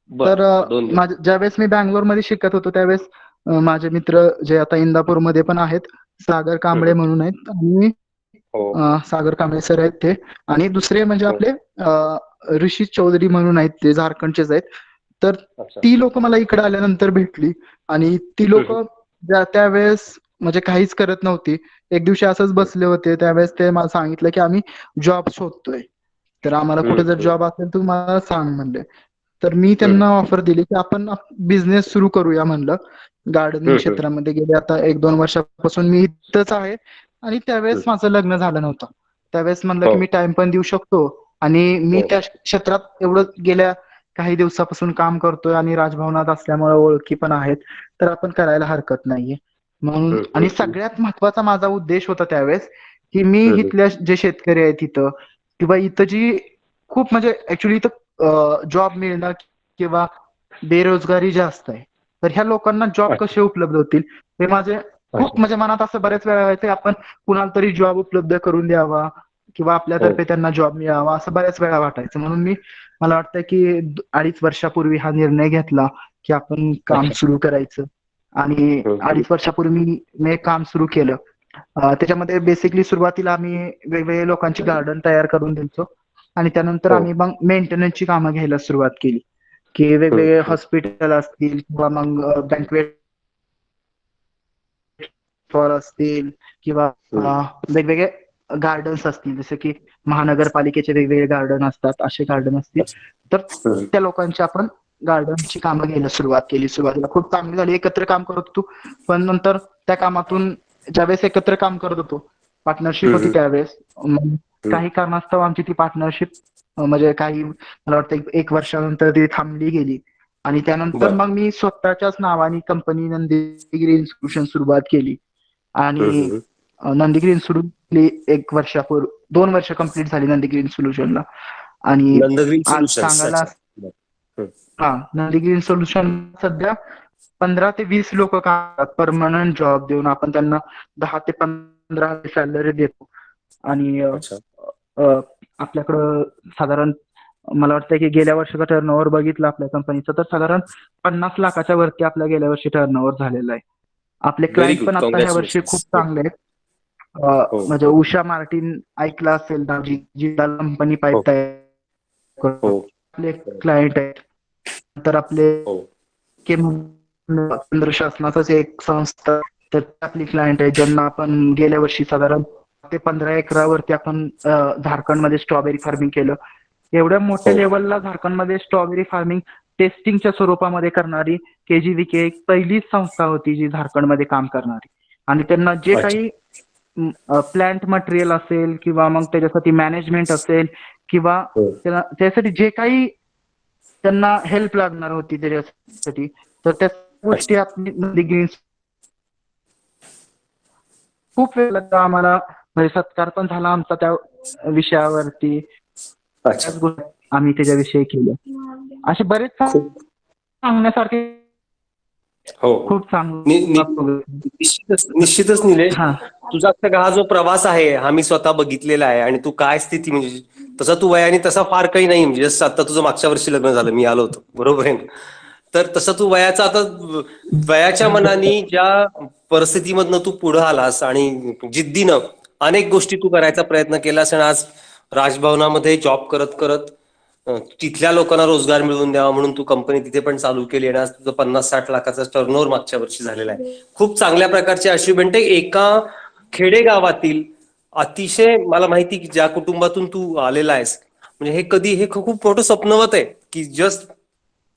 बर, तर 2 दिवस. ज्यावेळेस मी बँगलोरमध्ये शिकत होतो त्यावेळेस माझे मित्र जे आता इंदापूरमध्ये पण आहेत, सागर हं, कांबळे हं. म्हणून आहेत, आणि हो. सागर कांबळे सर आहेत ते, आणि दुसरे म्हणजे हं. आपले ऋषी चौधरी म्हणून आहेत, ते झारखंडचेच आहेत. तर अच्छा. ती लोक मला इकडे आल्यानंतर भेटली आणि ती हं, लोक हं. त्यावेळेस म्हणजे काहीच करत नव्हती. एक दिवशी असंच हं. बसले होते, त्यावेळेस ते मला सांगितलं की आम्ही जॉब शोधतोय, तर आम्हाला कुठे हं, जर हं. जॉब असेल तर मला सांग म्हणले. तर मी हं. त्यांना ऑफर दिली की आपण बिझनेस सुरू करूया म्हणलं. गार्डनिंग हं, हं. क्षेत्रामध्ये गेले आता 1-2 वर्षापासून मी इथंच आहे. आणि त्यावेळेस हं. माझं लग्न झालं नव्हतं. त्यावेळेस म्हणलं हो, की मी टाइम पण देऊ शकतो आणि मी हो. त्या क्षेत्रात एवढं गेल्या काही दिवसापासून काम करतोय आणि राजभवनात असल्यामुळे ओळखी पण आहेत, तर आपण करायला हरकत नाहीये म्हणून. हं, आणि हं, हं. सगळ्यात महत्वाचा माझा उद्देश होता त्यावेळेस की मी हं, हं. इथल्या जे शेतकरी आहेत तिथं किंवा इथं जी खूप म्हणजे ऍक्च्युली इथं जॉब मिळणं किंवा बेरोजगारी जास्त आहे, तर ह्या लोकांना जॉब अच्छा, कसे उपलब्ध होतील हे माझे खूप अच्छा. म्हणजे मनात असं बऱ्याच वेळा व्हायचं, आपण कुणाला तरी जॉब उपलब्ध करून द्यावा किंवा हो. आपल्यातर्फे त्यांना जॉब मिळावा, असं बऱ्याच वेळा वाटायचं. म्हणून मला वाटतं की 2.5 वर्षापूर्वी हा निर्णय घेतला की आपण काम अच्छा. सुरू करायचं. आणि हं, हं. 2.5 वर्षापूर्वी मी एक काम सुरू केलं. त्याच्यामध्ये बेसिकली सुरुवातीला आम्ही वेगवेगळ्या लोकांची गार्डन तयार करून द्यायचो आणि त्यानंतर हो. आम्ही मग मेंटेनन्सची कामं घ्यायला सुरुवात केली की हं, वेगवेगळे हं. हॉस्पिटल असतील किंवा मग बँकवेट हॉल असतील किंवा हं. वेगवेगळे गार्डन्स असतील, जसे की महानगरपालिकेचे वेगवेगळे गार्डन असतात, असे गार्डन असतील. तर हं. त्या लोकांची आपण गार्डनची कामं घ्यायला सुरुवात केली. सुरुवातीला खूप चांगली झाली, एकत्र काम करत होतो. पण नंतर त्या कामातून ज्यावेळेस एकत्र काम करत होतो, पार्टनरशिप हं, होती हं. त्यावेळेस, मग हं. काही कारणास्तव आमची ती पार्टनरशिप म्हणजे काही मला वाटतं 1 वर्षानंतर ती थांबली गेली. आणि त्यानंतर बर. मग मी स्वतःच्याच नावाने कंपनी नंदीगिरी इन्स्टिट्यूशन सुरुवात केली. आणि नंदीगिरी इन्स्टिट्यूट 2 वर्ष कंप्लीट झाली नंदीगिरी सोल्युशनला. आणि नंदग्रीन आज सोल्युशन्स. सांगायला, अच्छा. बर. हम्म. हा, नंदीगिरी सोल्युशन सध्या 15 ते 20 लोक करतात परमनंट जॉब देऊन. आपण त्यांना 10 ते 15 सॅलरी देतो. आणि अच्छा. आपल्याकडं साधारण मला वाटतं की गेल्या वर्षीचा टर्नओव्हर बघितलं आपल्या कंपनीचं तर साधारण 50 लाखाच्या वरती आपल्या गेल्या वर्षी टर्नओव्हर झालेला आहे. आपले व्हेरी क्लायंट गुड. पण आता ह्या वर्षी खूप कॉंग्रॅच्युलेशन्स. हो चांगले आहेत. हो म्हणजे हो उषा मार्टिन ऐकलं असेल ना, जी कंपनी हो पाईप तयार करतो, हो आपले क्लायंट आहेत. तर आपले हो केंद्र शासनाचंच एक संस्था, तर ती आपली क्लायंट आहे, ज्यांना आपण गेल्या वर्षी साधारण ते 15 एकरावरती आपण झारखंडमध्ये स्ट्रॉबेरी फार्मिंग केलं. एवढ्या मोठ्या हो. लेवलला झारखंडमध्ये स्ट्रॉबेरी फार्मिंग टेस्टिंगच्या स्वरूपामध्ये करणारी KGVK एक पहिलीच संस्था होती जी झारखंडमध्ये काम करणारी. आणि त्यांना जे अच्छा. काही प्लांट मटेरियल असेल किंवा मग त्याच्यासाठी मॅनेजमेंट असेल किंवा हो. त्यासाठी जे काही त्यांना हेल्प लागणार होती त्याच्यासाठी, तर त्या गोष्टी अच्छा. आपली नंदीगिरी खूप वेळ लागला आम्हाला. म्हणजे सत्कार पण झाला आमचा त्या विषयावरती. अच्छा. त्याच गोष्टी आम्ही त्याच्याविषयी केल्या. असे बरेच खूप. सांगण्यासारखे हो. खूप चांगला. निश्चितच निलेश, हा तुझा सगळा हा जो प्रवास आहे हा मी स्वतः बघितलेला आहे. आणि तू काय स्थिती म्हणजे तसा तू वयाने तसा फार काही नाही, म्हणजे जसं आता तुझं मागच्या वर्षी लग्न झालं, मी आलो होतो बरोबर आहे ना. तर तसं तू वयाचा आता वयाच्या मनाने ज्या परिस्थितीमधनं तू पुढे आलास आणि जिद्दीनं अनेक गोष्टी तू करायचा प्रयत्न केलास. आणि आज राजभवनामध्ये जॉब करत करत तिथल्या लोकांना रोजगार मिळवून द्यावा म्हणून तू कंपनी तिथे पण चालू केली. आणि आज तुझं 50-60 लाखाचा टर्नओव्हर मागच्या वर्षी झालेला आहे. खूप चांगल्या प्रकारची अचिव्हमेंट आहे एका खेडेगावातील. अतिशय मला माहिती की ज्या कुटुंबातून तू आलेला आहेस, म्हणजे हे कधी हे खूप मोठं स्वप्नवत आहे की जस्ट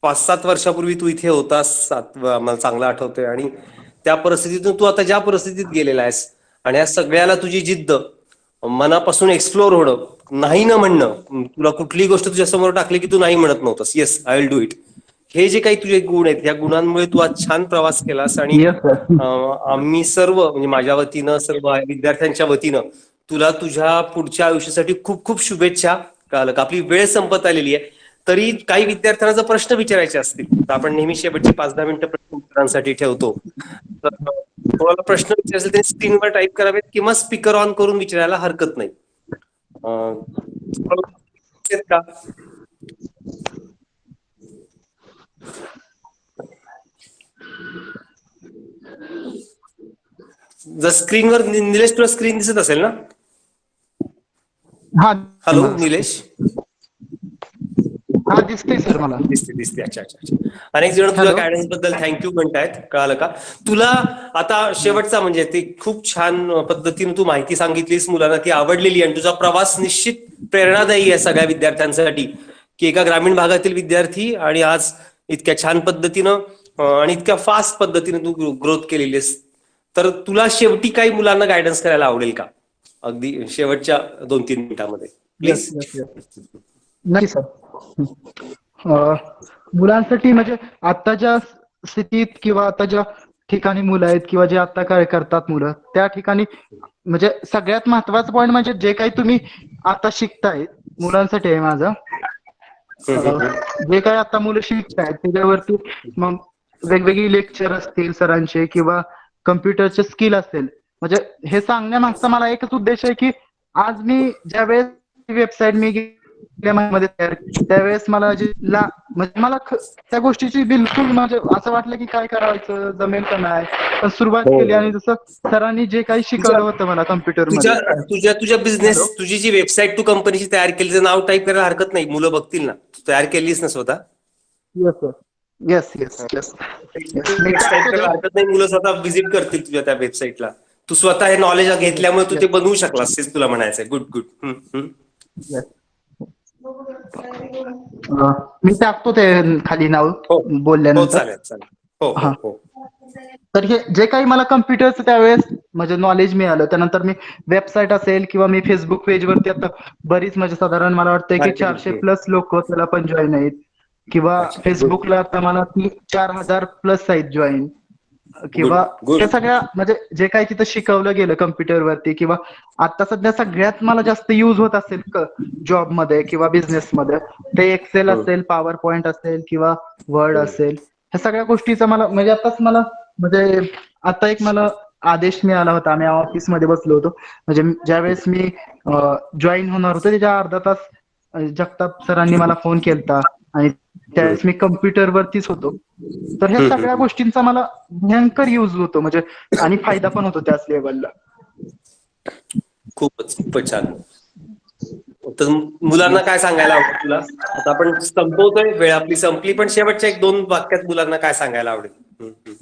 5-7 वर्षापूर्वी तू इथे होतास. मला चांगलं आठवतंय. आणि त्या परिस्थितीतून तू आता ज्या परिस्थितीत गेलेला आहेस आणि या सगळ्याला तुझी जिद्द, मनापासून एक्सप्लोर होणं, नाही न म्हणणं, तुला कुठलीही गोष्ट तुझ्या समोर टाकली की तू नाही म्हणत नव्हतंस, yes I will do it, हे जे काही तुझे गुण आहेत या गुणांमुळे तू आज छान प्रवास केलास. आणि येस सर. आम्ही सर्व म्हणजे माझ्या वतीनं सर्व विद्यार्थ्यांच्या वतीनं तुला तुझ्या पुढच्या आयुष्यासाठी खूप खूप शुभेच्छा. कळालं का? आपली वेळ संपत आलेली आहे. तरी काही विद्यार्थ्यांना जर प्रश्न विचारायचे असतील तर आपण नेहमी शेवटची 5-10 मिनिटं प्रश्न उत्तरांसाठी ठेवतो. तर तुम्हाला प्रश्न विचारायचे असेल ते स्क्रीनवर टाईप करावेत किंवा स्पीकर ऑन करून विचारायला हरकत नाही. का? जर स्क्रीनवर निलेश तुला स्क्रीन दिसत असेल ना? हा हॅलो निलेश. हा दिसतंय सर मला. दिसते दिसते. अच्छा अच्छा अच्छा. अनेक जण तुझ्या हॅलो. गायडन्स बद्दल थँक्यू म्हणतायत. कळालं का? तुला आता शेवटचा म्हणजे ते खूप छान पद्धतीने तू माहिती सांगितलीस, मुलांना ती आवडलेली आणि तुझा प्रवास निश्चित प्रेरणादायी आहे सगळ्या विद्यार्थ्यांसाठी की एका ग्रामीण भागातील विद्यार्थी आणि आज इतक्या छान पद्धतीनं आणि इतक्या फास्ट पद्धतीने तू ग्रोथ केलेली आहेस. तर तुला शेवटी काही मुलांना गायडन्स करायला आवडेल का? अगदी शेवटच्या 2-3 मिनिटांमध्ये येस प्लीज. Yes yes. नाही सर. मुलांसाठी म्हणजे आताच्या स्थितीत किंवा आता ज्या ठिकाणी मुलं आहेत किंवा जे आता काय करतात मुलं त्या ठिकाणी, म्हणजे सगळ्यात महत्वाचं पॉईंट म्हणजे जे काही तुम्ही आता शिकताय मुलांसाठी आहे माझं. जे काही आता मुलं शिकतायत त्याच्यावरती मग वेगवेगळी लेक्चर असतील सरांचे किंवा कम्प्युटरचे स्किल असेल, म्हणजे हे सांगण्यामागचा मला एकच उद्देश आहे की आज मी ज्यावेळेस वेबसाईट मी गेल्या महिन्यामध्ये तयार केली, त्यावेळेस मला म्हणजे मला त्या गोष्टीची बिलकुल म्हणजे असं वाटलं की काय करायचं जमेल का नाही, पण सुरुवात हो केली आणि जसं सरांनी जे काही तुझ्या शिकवलं होतं मला तुझ्या कम्प्युटरमध्ये. तुझ्या तुझ्या हॅलो. बिझनेस तुझी जी वेबसाईट तू कंपनीची तयार केली त्याचं नाव टाईप करायला हरकत नाही, मुलं बघतील ना. तू तयार केलीस ना स्वतः? Yes sir. Yes yes yes yes मी टाईप टाकतो ते. करायला हरकत नाही, मुलं स्वतः व्हिजिट करतील तुझ्या त्या वेबसाईटला. तू स्वतः हे नॉलेज घेतल्यामुळे तू येस ते बनवू शकलास, हेच तुला म्हणायचंय. Good good. येस. मी टाकतो ते खाली नाव हो हो बोलल्यानंतर. चालेल चालेल. हो हो हा. हो. तर हे जे काही मला कम्प्युटरचं त्यावेळेस म्हणजे नॉलेज मिळालं, त्यानंतर मी वेबसाईट असेल किंवा मी फेसबुक पेजवरती आता बरीच म्हणजे साधारण मला वाटतंय की मार्केटिंग. 400+ लोक त्याला पण जॉईन आहेत. किंवा अच्छा. फेसबुकला आता मला 4,000 प्लस आहेत जॉईन, किंवा गुड. त्या सगळ्या म्हणजे जे काही तिथं शिकवलं गेलं कम्प्युटरवरती, किंवा आता सध्या सगळ्यात मला जास्त युज होत असेल जॉबमध्ये किंवा बिझनेसमध्ये, ते एक्सेल असेल, पॉवर पॉइंट असेल किंवा वर्ड असेल. ह्या सगळ्या गोष्टीचा मला म्हणजे आताच मला म्हणजे आता एक मला आदेश मिळाला होता. आम्ही ऑफिसमध्ये बसलो होतो, म्हणजे ज्यावेळेस मी जॉईन होणार होतो त्याच्या अर्धा तास जगताप सरांनी मला फोन केलता आणि त्यावेळेस मी कम्प्युटरवरतीच होतो. तर ह्या सगळ्या गोष्टींचा मला भयंकर युज होतो म्हणजे, आणि फायदा पण होतो त्याच लेवलला. खूपच छान. तर मुलांना काय सांगायला आवडेल तुला? आता आपण संपवतोय, वेळ आपली संपली, पण शेवटच्या 1-2 वाक्यात मुलांना काय सांगायला आवडेल?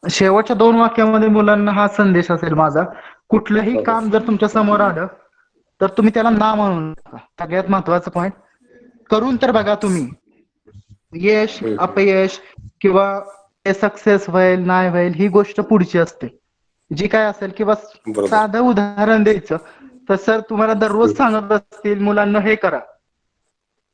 शेवटच्या 2 वाक्यामध्ये मुलांना हा संदेश असेल माझा, कुठलंही काम जर तुमच्या समोर आलं तर तुम्ही त्याला ना म्हणू नका. सगळ्यात महत्वाचं पॉईंट, करून तर बघा तुम्ही. यश अपयश किंवा ते सक्सेस होईल नाही होईल ही गोष्ट पुढची असते, जी काय असेल. किंवा बरोबर. साधं उदाहरण द्यायचं तर सर तुम्हाला दररोज सांगत असतील मुलांना हे करा,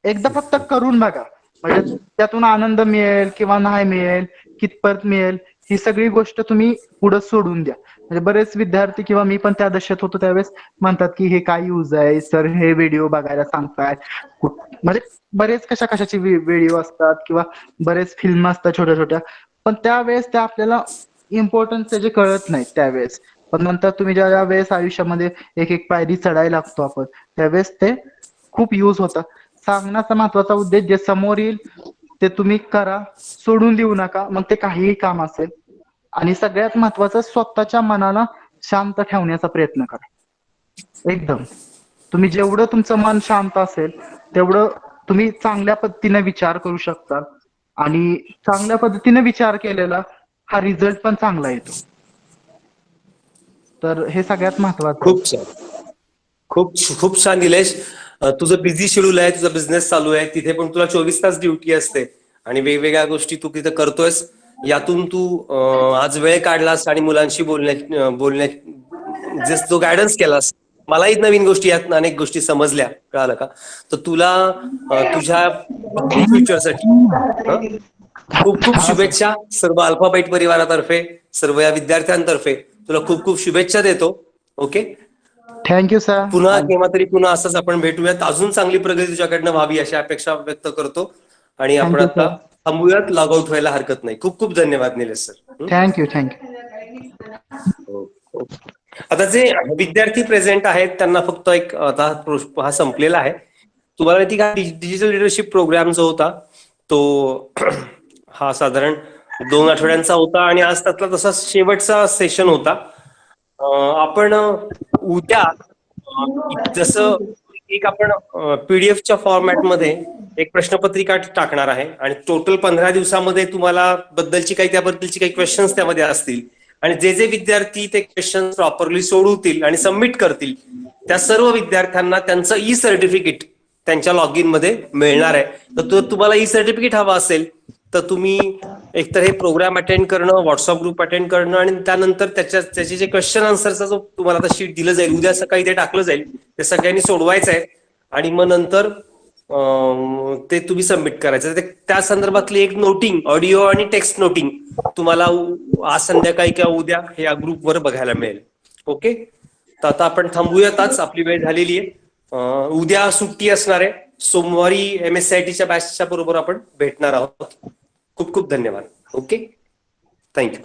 एकदा फक्त करून बघा, म्हणजे त्यातून आनंद मिळेल किंवा नाही मिळेल, कितपत मिळेल, ही सगळी गोष्ट तुम्ही पुढे सोडून द्या. म्हणजे बरेच विद्यार्थी किंवा मी पण त्या दशेत होतो त्यावेळेस म्हणतात की हे काय यूज आहे सर, हे व्हिडिओ बघायला सांगताय, म्हणजे बरेच कशाची व्हिडिओ असतात किंवा बरेच फिल्म असतात छोट्या छोट्या, पण त्यावेळेस त्या आपल्याला इम्पॉर्टन्स त्याचे कळत नाहीत त्यावेळेस. पण नंतर तुम्ही ज्या वेळेस आयुष्यामध्ये एक एक पायरी चढायला लागतो आपण, त्यावेळेस ते खूप यूज होतं. सांगण्याचा महत्वाचा उद्देश, जे समोर येईल ते तुम्ही करा, सोडून देऊ नका, मग ते काहीही काम असेल. आणि सगळ्यात महत्वाचं, स्वतःच्या मनाला शांत ठेवण्याचा प्रयत्न करा. एकदम तुम्ही जेवढं तुमचं मन शांत असेल तेवढं तुम्ही चांगल्या पद्धतीने विचार करू शकता, आणि चांगल्या पद्धतीने विचार केलेला हा रिझल्ट पण चांगला येतो. तर हे सगळ्यात महत्वाचं आहे. खूप छान. खूप छान निलेश. तुझं बिझी शेड्यूल आहे, तुझा बिझनेस चालू आहे, तिथे पण तुला 24 तास ड्युटी असते आणि वेगवेगळ्या गोष्टी तू तिथे करतोयस. यातून तू आज वेळ काढलास आणि मुलांशी बोलण्या जो गायडन्स केलास, मलाही नवीन गोष्टी यात अनेक गोष्टी समजल्या, कळालं का? तर तुला तुझ्या फ्युचरसाठी खूप खूप हा सर, शुभेच्छा. सर्व अल्फाबाईट परिवारातर्फे, सर्व या विद्यार्थ्यांतर्फे तुला खूप खूप शुभेच्छा देतो. Okay, thank you sir. पुन्हा असंच आपण भेटूयात. अजून चांगली प्रगती तुझ्याकडनं व्हावी अशी अपेक्षा व्यक्त करतो. आणि आपण थँक्यू आता सर. थांबूयात, लॉग आउट व्हायला हरकत नाही. खूप खूप धन्यवाद निलेश सर. थँक्यू. आता जे विद्यार्थी प्रेझेंट आहेत त्यांना फक्त एक, आता हा संपलेला आहे. तुम्हाला माहिती का, डिजिटल लिडरशिप प्रोग्राम जो होता तो हा साधारण 2 आठवड्यांचा होता आणि आज त्यातला तसा शेवटचा सेशन होता. आपण उद्या जसं एक आपण पीडीएफच्या फॉर्मॅटमध्ये एक प्रश्नपत्रिका टाकणार आहे आणि टोटल 15 दिवसामध्ये तुम्हाला त्याबद्दलची काही क्वेश्चन्स त्यामध्ये असतील, आणि जे जे विद्यार्थी ते क्वेश्चन प्रॉपरली सोडवतील आणि सबमिट करतील त्या सर्व विद्यार्थ्यांना त्यांचं ई सर्टिफिकेट त्यांच्या लॉग इन मध्ये मिळणार आहे. तर तुम्हाला ई सर्टिफिकेट हवा असेल तर तुम्ही एकतर हे प्रोग्राम अटेंड करणं, व्हॉट्सअप ग्रुप अटेंड करणं, आणि त्यानंतर त्याचे जे क्वेश्चन आन्सरचा जो तुम्हाला आता शीट दिलं जाईल, उद्या सकाळी ते टाकलं जाईल, ते सगळ्यांनी सोडवायचं आहे आणि मग नंतर ते तुम्ही सबमिट करायचं. त्या संदर्भातली एक नोटिंग, ऑडिओ आणि टेक्स्ट नोटिंग तुम्हाला आज संध्याकाळी किंवा उद्या या ग्रुपवर बघायला मिळेल. ओके, तर आता आपण थांबूयातच, आपली वेळ झालेली आहे. उद्या सुट्टी असणार आहे. सोमवारी MSCITच्या बॅचच्या बरोबर आपण भेटणार आहोत. खूप खूप धन्यवाद. Okay, thank you.